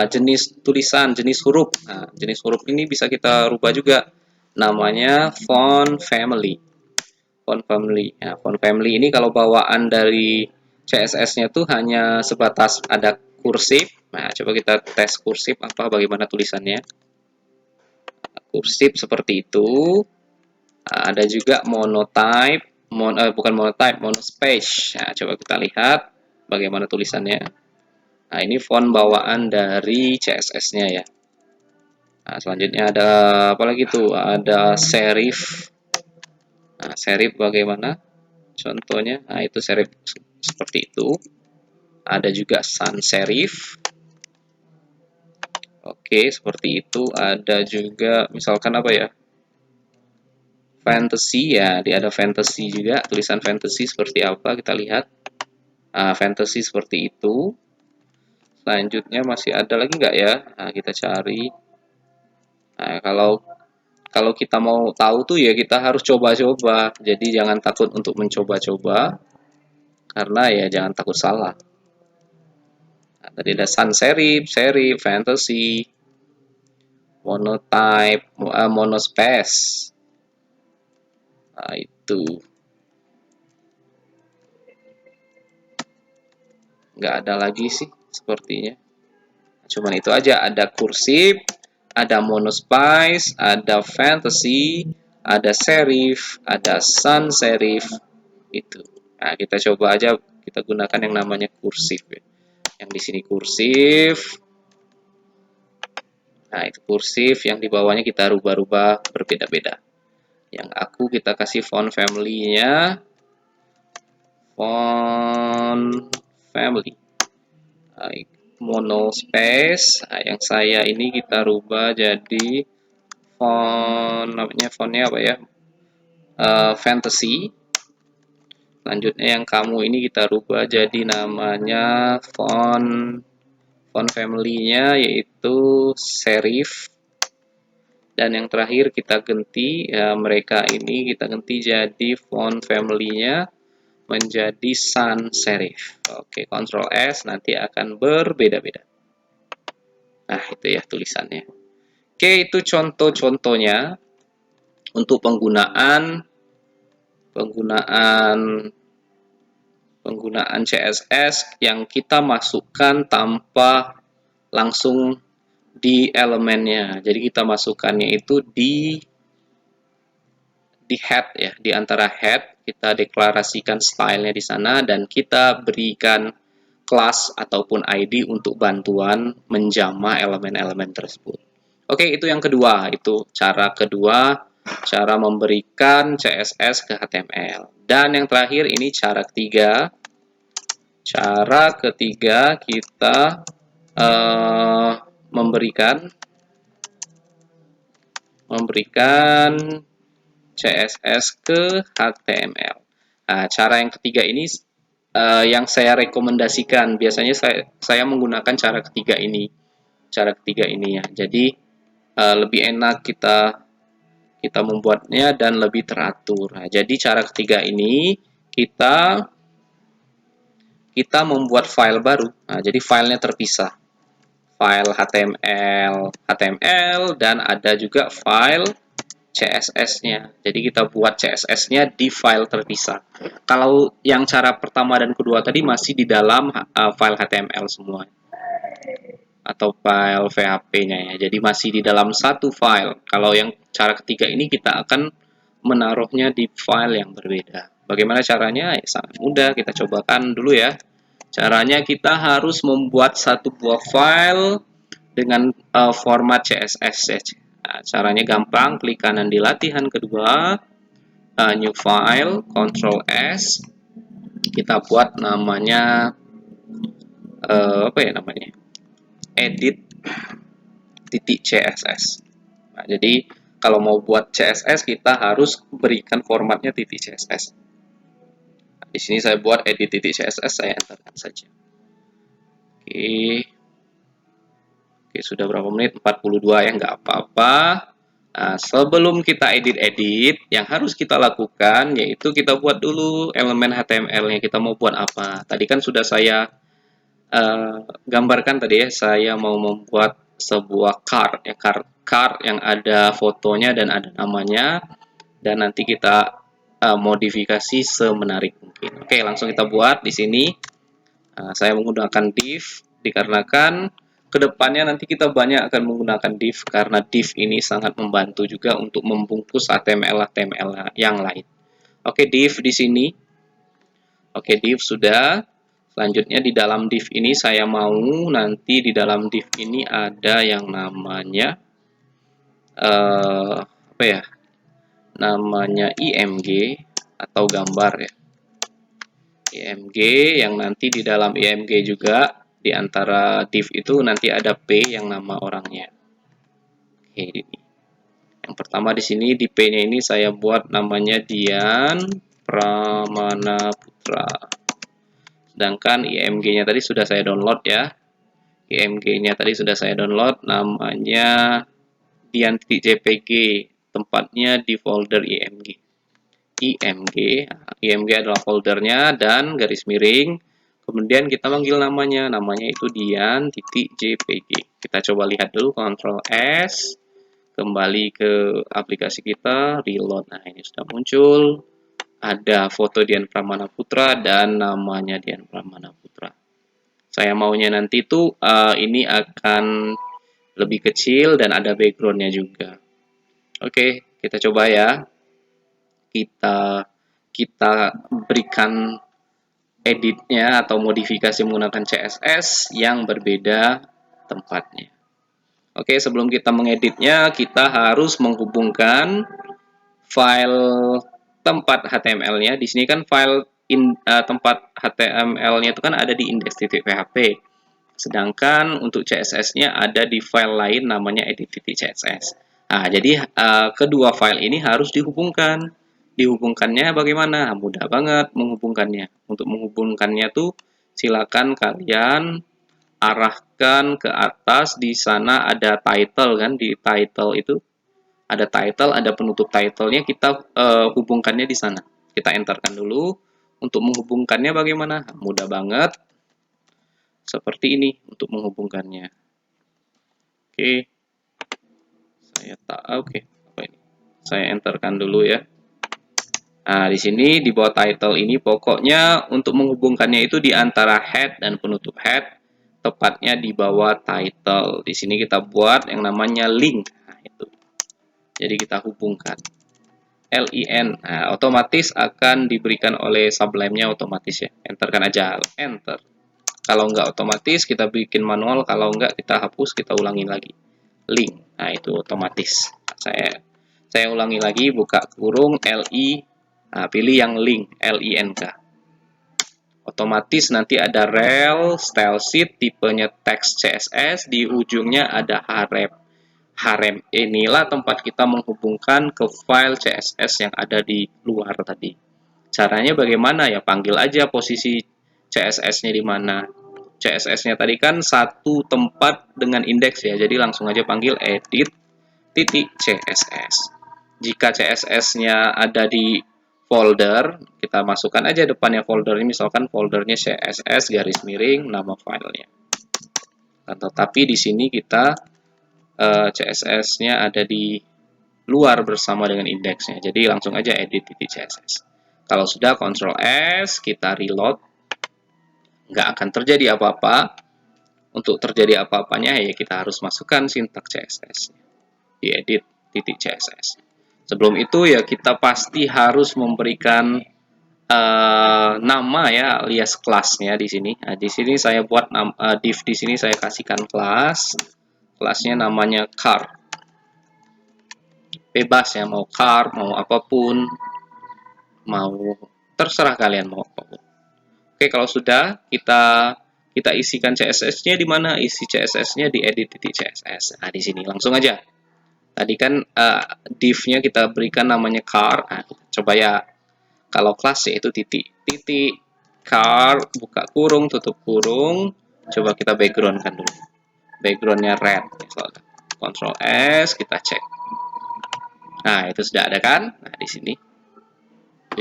A: jenis tulisan, jenis huruf. Nah, jenis huruf ini bisa kita rubah juga. Namanya font family. Font family. Nah, font family ini kalau bawaan dari CSS-nya tuh hanya sebatas ada kursif. Nah, coba kita tes kursif apa, bagaimana tulisannya. Kursif seperti itu. Nah, ada juga monotype, bukan monotype, monospace. Nah, coba kita lihat bagaimana tulisannya. Nah, ini font bawaan dari CSS-nya ya. Nah, selanjutnya ada apa lagi tuh? Ada serif. Nah, serif bagaimana? Contohnya, nah itu serif seperti itu. Ada juga sans serif. Oke, seperti itu. Ada juga misalkan apa ya? Fantasy ya, dia ada fantasy juga. Tulisan fantasy seperti apa? Kita lihat. Nah, fantasy seperti itu. Selanjutnya masih ada lagi nggak ya? Nah, kita cari. Nah, kalau kita mau tahu tuh ya kita harus coba-coba. Jadi jangan takut untuk mencoba-coba, karena ya jangan takut salah. Nah, tadi ada sans serif, serif, fantasy, monotype, monospace. Nah, itu nggak ada lagi sih sepertinya. Cuman itu aja, ada kursif, ada monospace, ada fantasy, ada serif, ada sans serif. Itu. Nah, kita coba aja kita gunakan yang namanya kursif ya. Yang di sini kursif. Nah, itu kursif, yang di bawahnya kita rubah-rubah berbeda-beda. Yang aku kita kasih font family-nya font family. Monospace. Nah, yang saya ini kita rubah jadi fontnya apa ya? Fantasy. Selanjutnya yang kamu ini kita rubah jadi namanya font family-nya yaitu serif. Dan yang terakhir kita ganti ya, mereka ini kita ganti jadi font family-nya menjadi sans serif. Oke, Ctrl S nanti akan berbeda-beda. Nah, itu ya tulisannya. Oke, itu contoh-contohnya untuk penggunaan CSS yang kita masukkan tanpa langsung di elemennya. Jadi kita masukkannya itu di head ya, di antara head kita deklarasikan stylenya di sana dan kita berikan kelas ataupun ID untuk bantuan menjamah elemen-elemen tersebut. Oke, itu yang kedua, itu cara kedua, cara memberikan CSS ke HTML. Dan yang terakhir ini cara ketiga. Cara ketiga kita memberikan CSS ke HTML. Nah, cara yang ketiga ini yang saya rekomendasikan. Biasanya saya menggunakan cara ketiga ini. Cara ketiga ini ya. Jadi lebih enak kita membuatnya dan lebih teratur. Nah, jadi cara ketiga ini kita membuat file baru. Nah, jadi filenya terpisah. File HTML dan ada juga file CSS-nya. Jadi kita buat CSS-nya di file terpisah. Kalau yang cara pertama dan kedua tadi masih di dalam file HTML semua atau file PHP-nya ya. Jadi masih di dalam satu file. Kalau yang cara ketiga ini kita akan menaruhnya di file yang berbeda. Bagaimana caranya? Ya, sangat mudah. Kita cobakan dulu ya. Caranya kita harus membuat satu buah file dengan format CSS saja. Nah, caranya gampang, klik kanan di latihan kedua, new file, Ctrl S, kita buat namanya apa ya namanya? Edit titik CSS. Nah, jadi kalau mau buat CSS kita harus berikan formatnya titik CSS. Nah, di sini saya buat edit titik CSS, saya enterkan saja. Oke. Oke, sudah berapa menit? 42 ya, nggak apa-apa. Nah, sebelum kita edit-edit, yang harus kita lakukan yaitu kita buat dulu elemen HTML-nya. Kita mau buat apa? Tadi kan sudah saya gambarkan tadi ya, saya mau membuat sebuah card ya, card yang ada fotonya dan ada namanya, dan nanti kita modifikasi semenarik mungkin. Oke, langsung kita buat di sini. Saya menggunakan div dikarenakan kedepannya nanti kita banyak akan menggunakan div karena div ini sangat membantu juga untuk membungkus HTML yang lain. Oke, div di sini. Oke, div sudah. Selanjutnya di dalam div ini saya mau nanti di dalam div ini ada yang namanya apa ya? Namanya img atau gambar ya. IMG yang nanti di dalam IMG juga di antara div itu nanti ada P yang nama orangnya. Oke, ini. Yang pertama di sini di P-nya ini saya buat namanya Dian Pramana Putra. Sedangkan IMG-nya tadi sudah saya download ya. IMG-nya tadi sudah saya download, namanya Dian.jpg, tempatnya di folder IMG. IMG adalah foldernya dan garis miring. Kemudian kita panggil namanya itu Dian.jpg. Kita coba lihat dulu, Ctrl S, kembali ke aplikasi kita, reload. Nah, ini sudah muncul. Ada foto Dian Pramana Putra dan namanya Dian Pramana Putra. Saya maunya nanti itu ini akan lebih kecil dan ada backgroundnya juga. Oke, kita coba ya. Kita berikan editnya atau modifikasi menggunakan CSS yang berbeda tempatnya. Oke, sebelum kita mengeditnya, kita harus menghubungkan file tempat HTML-nya. Di sini kan file tempat HTML-nya itu kan ada di index.php. Sedangkan untuk CSS-nya ada di file lain namanya edit.css. Nah, jadi kedua file ini harus dihubungkan. dihubungkannya bagaimana? Mudah banget menghubungkannya. Untuk menghubungkannya tuh silakan kalian arahkan ke atas. Di sana ada title kan, di title itu ada title, ada penutup titlenya, kita hubungkannya di sana. Kita enterkan dulu. Untuk menghubungkannya bagaimana? Mudah banget. Seperti ini untuk menghubungkannya. Oke. Oke, apa ini? Saya enterkan dulu ya. Nah, di sini di bawah title ini pokoknya untuk menghubungkannya itu di antara head dan penutup head, tepatnya di bawah title. Di sini kita buat yang namanya link. Nah, itu. Jadi kita hubungkan. LIN. Nah, otomatis akan diberikan oleh Sublime-nya otomatis ya. Enterkan aja. Enter. Kalau nggak otomatis kita bikin manual, kalau nggak kita hapus, kita ulangi lagi. Link. Nah, itu otomatis. Saya ulangi lagi, buka kurung LI. Nah, pilih yang link, LINK. Otomatis nanti ada rel, style sheet, tipenya text CSS, di ujungnya ada harem. Harem inilah tempat kita menghubungkan ke file CSS yang ada di luar tadi. Caranya bagaimana ya? Panggil aja posisi CSS-nya di mana. CSS-nya tadi kan satu tempat dengan indeks ya, jadi langsung aja panggil edit titik CSS. Jika CSS-nya ada di folder, kita masukkan aja depannya folder ini, misalkan foldernya CSS garis miring nama filenya. Tetapi di sini kita CSS-nya ada di luar bersama dengan indeksnya, jadi langsung aja edit titik CSS. Kalau sudah, Ctrl S, kita reload, nggak akan terjadi apa-apa. Untuk terjadi apa-apanya ya kita harus masukkan sintaks CSS di edit titik CSS. Sebelum itu ya kita pasti harus memberikan nama ya, alias kelasnya di sini. Nah, di sini saya buat div, di sini saya kasihkan kelas. Kelasnya namanya car. Bebas ya, mau car, mau apapun, mau terserah kalian mau apapun. Oke, kalau sudah kita isikan CSS-nya di mana? Isi CSS-nya di edit titik CSS. Nah, di sini langsung aja. Tadi kan div-nya kita berikan namanya car. Nah, coba ya. Kalau kelas yaitu titik car, buka kurung, tutup kurung. Coba kita background kan dulu. Backgroundnya red misalkan. Ctrl S, kita cek. Nah, itu sudah ada kan? Nah, di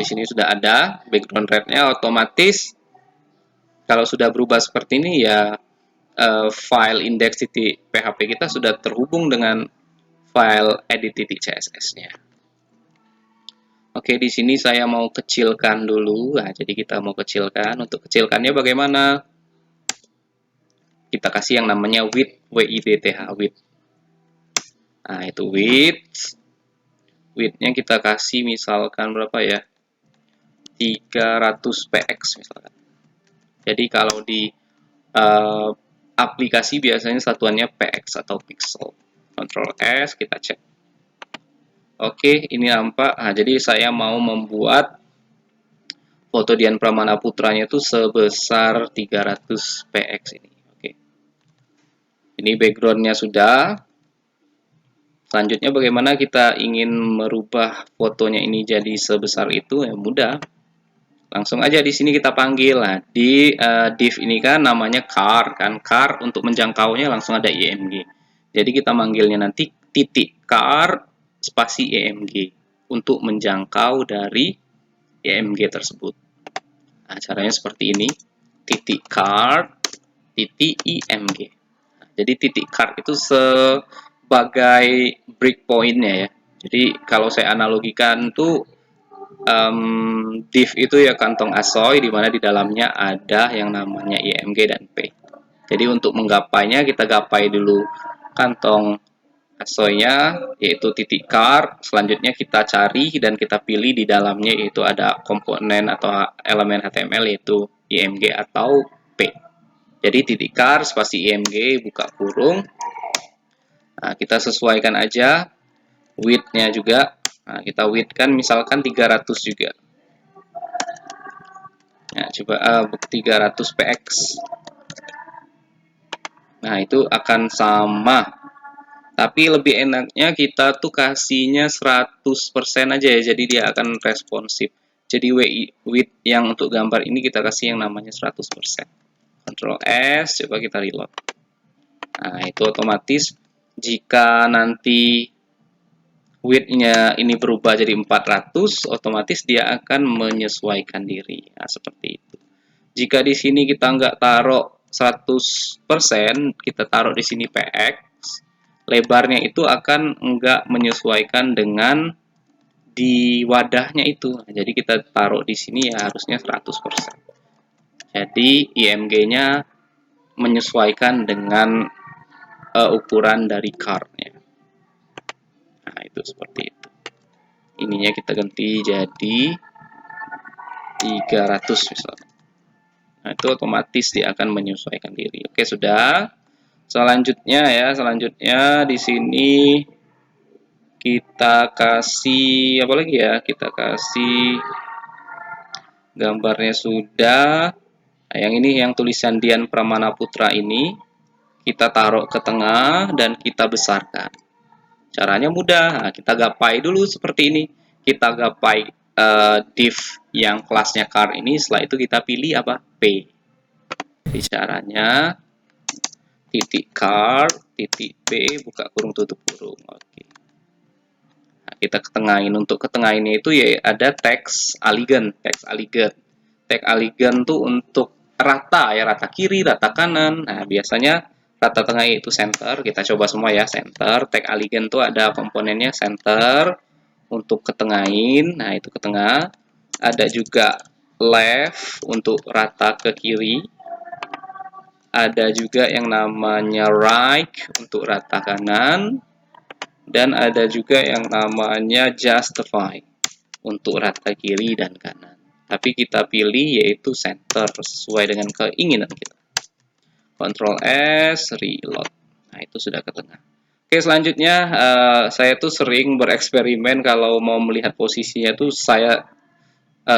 A: sini sudah ada background rednya. Otomatis kalau sudah berubah seperti ini ya, file index.php kita sudah terhubung dengan file edit.css-nya. Oke, di sini saya mau kecilkan dulu. Nah, jadi kita mau kecilkan. Untuk kecilkannya bagaimana? Kita kasih yang namanya width, width, width. Nah, itu width. Width-nya kita kasih misalkan berapa ya? 300 px misalkan. Jadi kalau di aplikasi biasanya satuannya px atau pixel. Ctrl S, kita cek. Oke, ini nampak. Nah, jadi saya mau membuat foto Dian Pramana Putranya itu sebesar 300 px ini. Oke. Ini backgroundnya sudah. Selanjutnya bagaimana kita ingin merubah fotonya ini jadi sebesar itu? Ya mudah. Langsung aja di sini kita panggil. Nah, di div ini kan namanya car kan. Car untuk menjangkaunya langsung ada img. Jadi kita manggilnya nanti titik car spasi img untuk menjangkau dari img tersebut. Nah, caranya seperti ini. Titik car titik img. Nah, jadi titik car itu sebagai breakpoint-nya ya. Jadi kalau saya analogikan tuh div itu ya kantong asoy, di mana di dalamnya ada yang namanya img dan p. Jadi untuk menggapainya kita gapai dulu kantong asoy-nya, yaitu titik car. Selanjutnya kita cari dan kita pilih di dalamnya yaitu ada komponen atau elemen HTML yaitu img atau p. Jadi titik car spasi img buka kurung. Nah, kita sesuaikan aja width-nya juga. Nah, kita width kan misalkan 300 juga. Nah, coba 300 px. Nah, itu akan sama. Tapi lebih enaknya kita tuh kasihnya 100% aja ya, jadi dia akan responsif. Jadi width yang untuk gambar ini kita kasih yang namanya 100%. Ctrl S, coba kita reload. Nah, itu otomatis jika nanti width-nya ini berubah jadi 400, otomatis dia akan menyesuaikan diri. Nah, seperti itu. Jika di sini kita nggak taruh 100%, kita taruh di sini PX, lebarnya itu akan nggak menyesuaikan dengan di wadahnya itu. Nah, jadi kita taruh di sini ya harusnya 100%. Jadi IMG-nya menyesuaikan dengan ukuran dari card-nya. Nah, itu seperti itu. Ininya kita ganti jadi 300 misalnya. Nah, itu otomatis dia akan menyesuaikan diri. Oke, sudah. Selanjutnya di sini kita kasih apa lagi ya? Kita kasih gambarnya sudah. Nah, yang ini yang tulisan Dian Pramana Putra ini kita taruh ke tengah dan kita besarkan. Caranya mudah. Nah, kita gapai dulu seperti ini. Kita gapai div yang kelasnya car ini. Setelah itu kita pilih apa? P. Jadi caranya titik car, titik P, buka kurung tutup kurung. Oke. Nah, kita ketengahin. Untuk ketengahinnya itu ya ada teks aligen. Tag aligen tuh untuk rata ya, rata kiri, rata kanan. Nah, biasanya rata tengah itu center. Kita coba semua ya, center. Tag aligen tuh ada komponennya center untuk ketengahin. Nah, itu ke tengah. Ada juga left untuk rata ke kiri. Ada juga yang namanya right untuk rata kanan. Dan ada juga yang namanya justify untuk rata kiri dan kanan. Tapi kita pilih yaitu center sesuai dengan keinginan kita. Ctrl S, reload. Nah, itu sudah ke tengah. Oke, selanjutnya saya tuh sering bereksperimen kalau mau melihat posisinya tuh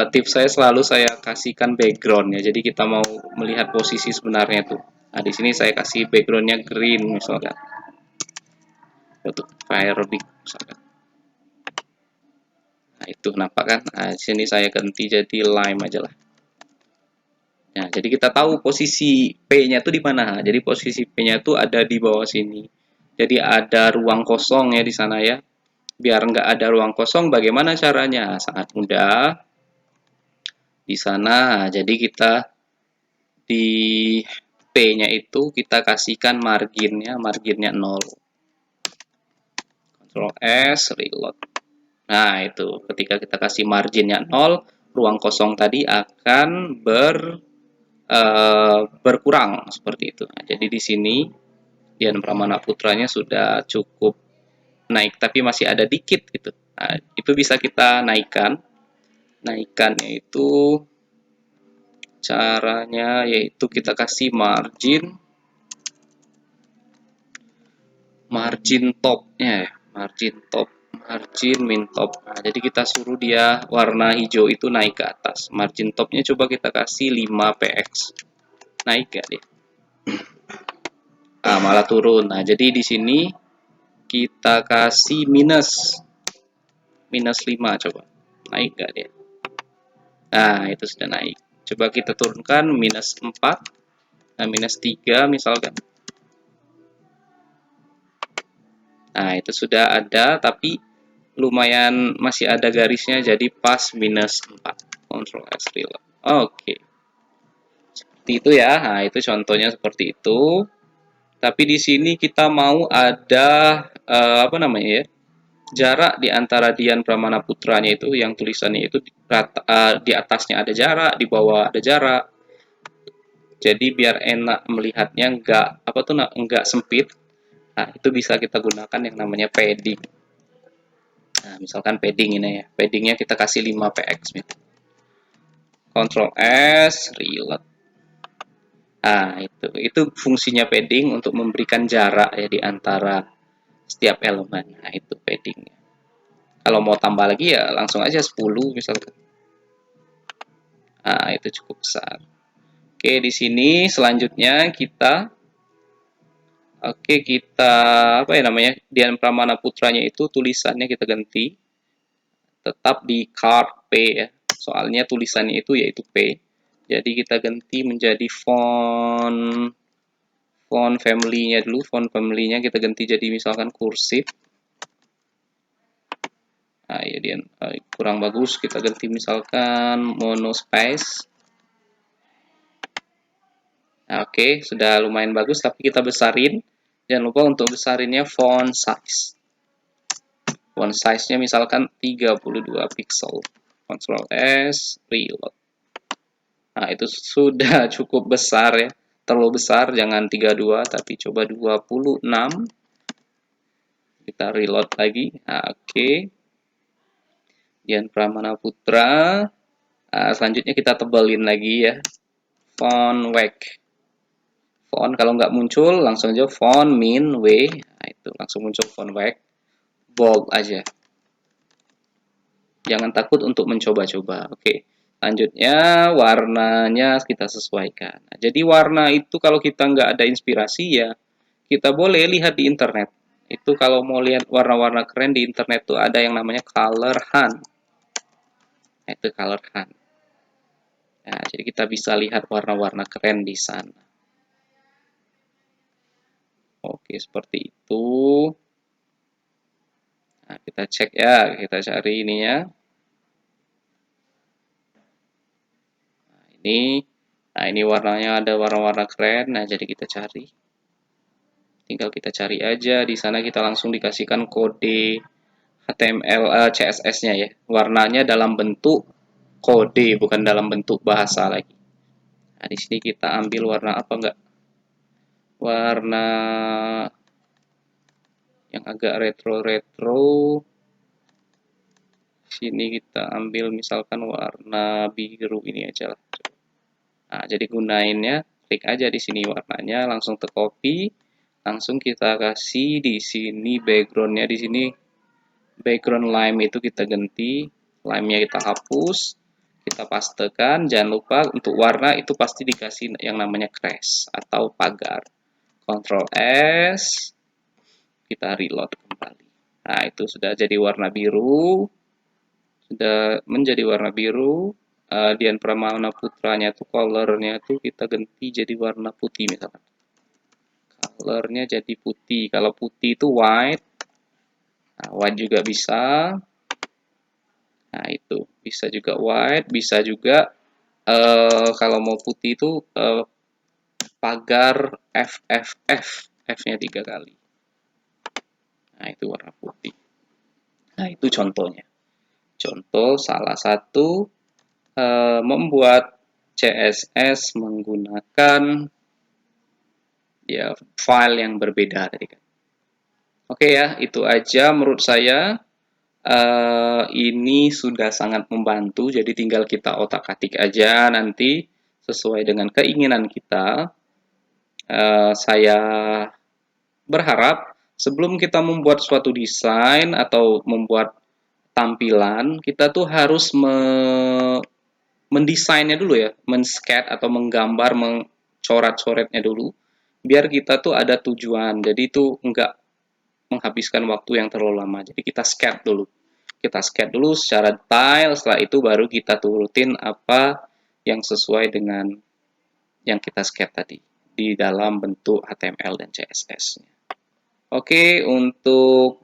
A: tips saya selalu saya kasihkan background ya. Jadi kita mau melihat posisi sebenarnya tuh. Nah, di sini saya kasih backgroundnya green misalkan. Untuk Firebig misalkan. Nah, itu nampak kan? Nah, di sini saya ganti jadi lime aja lah. Nah, jadi kita tahu posisi P-nya itu di mana. Jadi posisi P-nya itu ada di bawah sini. Jadi ada ruang kosong ya di sana ya. Biar nggak ada ruang kosong, bagaimana caranya? Sangat mudah. Di sana, jadi kita di P-nya itu kita kasihkan marginnya 0. Ctrl S, reload. Nah, itu ketika kita kasih marginnya 0, ruang kosong tadi akan berkurang seperti itu. Nah, jadi di sini Dian Pramana Putranya sudah cukup naik, tapi masih ada dikit gitu. Nah, itu bisa kita naikkan. Naikannya itu caranya yaitu kita kasih margin topnya ya, margin min top. Nah, jadi kita suruh dia warna hijau itu naik ke atas. Margin topnya coba kita kasih 5 px. Naik gak dia? Nah, malah turun. Nah, jadi di sini kita kasih minus 5 coba. Naik gak dia? Nah, itu sudah naik. Coba kita turunkan minus 4. Nah, minus 3 misalkan. Nah, itu sudah ada, tapi lumayan masih ada garisnya, jadi pas minus 4. Ctrl S reload. Oke. Seperti itu ya. Nah, itu contohnya seperti itu. Tapi di sini kita mau ada apa namanya ya? Jarak di antara Dian Pramana Putranya itu yang tulisannya itu di atasnya ada jarak, di bawah ada jarak. Jadi biar enak melihatnya enggak sempit. Nah, itu bisa kita gunakan yang namanya padding. Nah, misalkan padding ini ya. Paddingnya kita kasih 5 px. Ctrl S, reload. Nah, itu fungsinya padding untuk memberikan jarak ya di antara setiap elemen. Nah, itu paddingnya. Kalau mau tambah lagi ya langsung aja 10 misalkan. Nah, itu cukup besar. Oke, di sini selanjutnya kita Oke, kita apa ya namanya? Dian Pramana Putranya itu tulisannya kita ganti tetap di card P ya. Soalnya tulisannya itu yaitu P. Jadi kita ganti menjadi font family-nya dulu. Font family-nya kita ganti jadi misalkan kursiv. Nah, ya dia kurang bagus, kita ganti misalkan monospace. Nah, oke, sudah lumayan bagus, tapi kita besarin. Jangan lupa untuk besarinnya font size. Font size-nya misalkan 32 pixel. Ctrl S, reload. Nah, itu sudah cukup besar ya. Terlalu besar, jangan 32, tapi coba 26. Kita reload lagi. Nah, oke. Dian Pramana Putra. Nah, selanjutnya kita tebelin lagi ya. Font whack. Font kalau nggak muncul, langsung aja font min W. Nah, itu langsung muncul font whack. Bold aja. Jangan takut untuk mencoba-coba. Oke. Selanjutnya warnanya kita sesuaikan. Nah, jadi warna itu kalau kita nggak ada inspirasi ya kita boleh lihat di internet. Itu kalau mau lihat warna-warna keren di internet tuh ada yang namanya color hunt. Nah, itu color hunt. Nah, jadi kita bisa lihat warna-warna keren di sana. Oke, seperti itu. Nah, kita cek ya, kita cari ininya. Nah ini warnanya ada warna-warna keren. Nah, jadi kita cari. Tinggal kita cari aja. Di sana kita langsung dikasihkan kode HTML CSS-nya ya. Warnanya dalam bentuk kode, bukan dalam bentuk bahasa lagi. Nah, di sini kita ambil warna apa enggak? Warna yang agak retro-retro. Sini kita ambil misalkan warna biru ini aja lah. Nah, jadi gunainnya klik aja di sini warnanya, langsung ke copy, langsung kita kasih di sini backgroundnya di sini background lime itu kita ganti, lime-nya kita hapus, kita pastekan. Jangan lupa untuk warna itu pasti dikasih yang namanya crash atau pagar. Ctrl S, kita reload kembali. Nah, itu sudah jadi warna biru, sudah menjadi warna biru. Dian Pramana Putranya tuh colornya tuh kita ganti jadi warna putih misalkan. Colornya jadi putih. Kalau putih itu white. Nah, white juga bisa. Nah, itu bisa juga white, bisa juga kalau mau putih itu pagar FFF, F-nya 3 kali. Nah, itu warna putih. Nah, itu contohnya. Contoh salah satu membuat CSS menggunakan ya file yang berbeda tadi kan. Oke ya, itu aja menurut saya. Ini sudah sangat membantu, jadi tinggal kita otak-atik aja nanti sesuai dengan keinginan kita. Saya berharap sebelum kita membuat suatu desain atau membuat tampilan, kita tuh harus mendesainnya dulu ya, men-sketch atau menggambar, mencoret-coretnya dulu, biar kita tuh ada tujuan. Jadi itu enggak menghabiskan waktu yang terlalu lama. Jadi kita sketch dulu. Kita sketch dulu secara detail, setelah itu baru kita turutin apa yang sesuai dengan yang kita sketch tadi di dalam bentuk HTML dan CSS-nya. Oke, untuk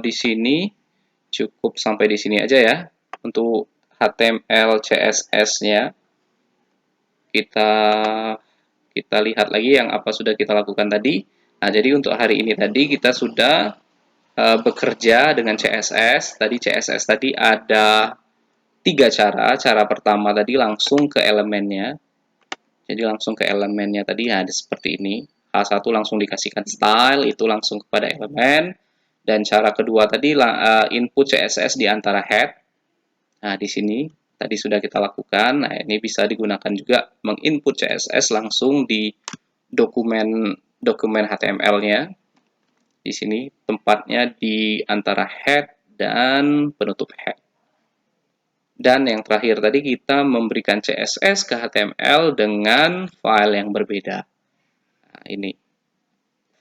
A: di sini cukup sampai di sini aja ya. Untuk HTML CSS-nya kita kita lihat lagi yang apa sudah kita lakukan tadi. Nah, jadi untuk hari ini tadi kita sudah bekerja dengan CSS. Tadi CSS tadi ada 3 cara. Cara pertama tadi langsung ke elemennya. Jadi langsung ke elemennya tadi ada seperti ini. H1 langsung dikasihkan style, itu langsung kepada elemen. Dan cara kedua tadi input CSS di antara head. Nah, di sini tadi sudah kita lakukan. Nah, ini bisa digunakan juga menginput CSS langsung di dokumen HTML-nya. Di sini tempatnya di antara head dan penutup head. Dan yang terakhir tadi kita memberikan CSS ke HTML dengan file yang berbeda. Nah, ini.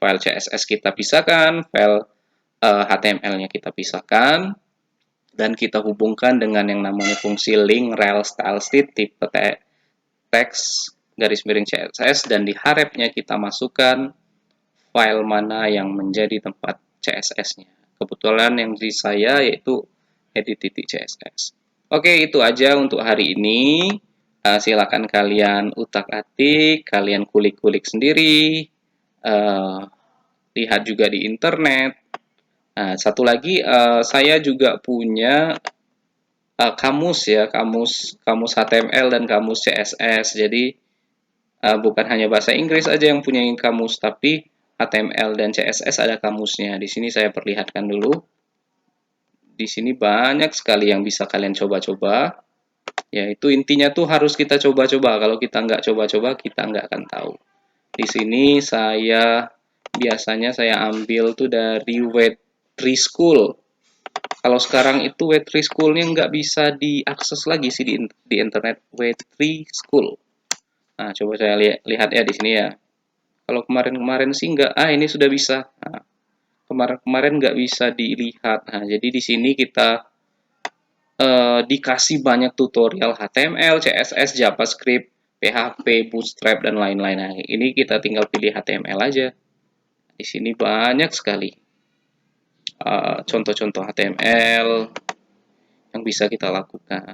A: file CSS kita pisahkan, file HTML-nya kita pisahkan, dan kita hubungkan dengan yang namanya fungsi link rel style sheet tipe text garis miring CSS, dan di harapnya kita masukkan file mana yang menjadi tempat CSS-nya. Kebetulan yang di saya yaitu edit.css. Oke, itu aja untuk hari ini. Silakan kalian utak-atik, kalian kulik-kulik sendiri, lihat juga di internet. Nah, satu lagi, saya juga punya kamus ya, kamus HTML dan kamus CSS. Jadi bukan hanya bahasa Inggris aja yang punya kamus, tapi HTML dan CSS ada kamusnya. Di sini saya perlihatkan dulu. Di sini banyak sekali yang bisa kalian coba-coba. Ya, itu intinya tuh harus kita coba-coba. Kalau kita nggak coba-coba, kita nggak akan tahu. Di sini biasanya saya ambil tuh dari Web3 School. Kalau sekarang itu Web3 School-nya nggak bisa diakses lagi sih di internet. Web3 School. Nah, coba saya lihat ya di sini ya. Kalau kemarin-kemarin sih nggak, ini sudah bisa. Nah, kemarin-kemarin nggak bisa dilihat. Nah, jadi di sini kita dikasih banyak tutorial HTML, CSS, JavaScript, PHP, Bootstrap, dan lain-lain. Nah, ini kita tinggal pilih HTML aja. Di sini banyak sekali contoh-contoh HTML yang bisa kita lakukan.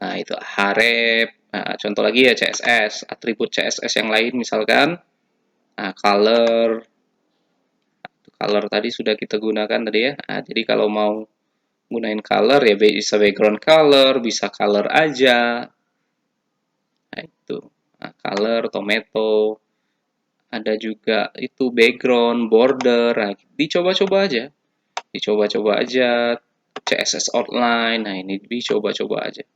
A: Nah, itu href. Nah, contoh lagi ya CSS, atribut CSS yang lain misalkan. Nah, color tadi sudah kita gunakan tadi ya. Nah, jadi kalau mau gunain color ya bisa background color, bisa color aja. Nah, itu. Nah, color, tomato, ada juga itu background, border. Nah, dicoba-coba aja. Dicoba-coba aja. CSS outline. Nah, ini dicoba-coba aja.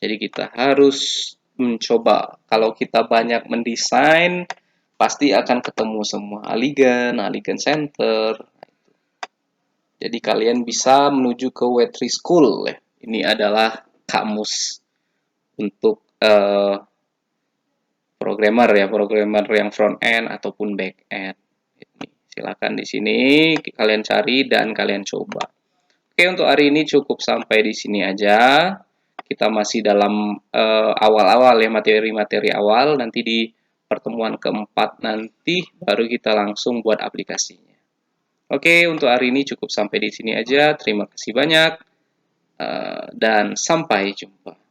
A: Jadi kita harus mencoba. Kalau kita banyak mendesain, pasti akan ketemu semua aligan center. Jadi kalian bisa menuju ke Web3 School ya. Ini adalah kamus untuk programmer yang front end ataupun back end. Silakan di sini kalian cari dan kalian coba. Oke, untuk hari ini cukup sampai di sini aja. Kita masih dalam awal-awal ya, materi-materi awal. Nanti di pertemuan keempat nanti baru kita langsung buat aplikasinya. Oke, untuk hari ini cukup sampai di sini aja. Terima kasih banyak dan sampai jumpa.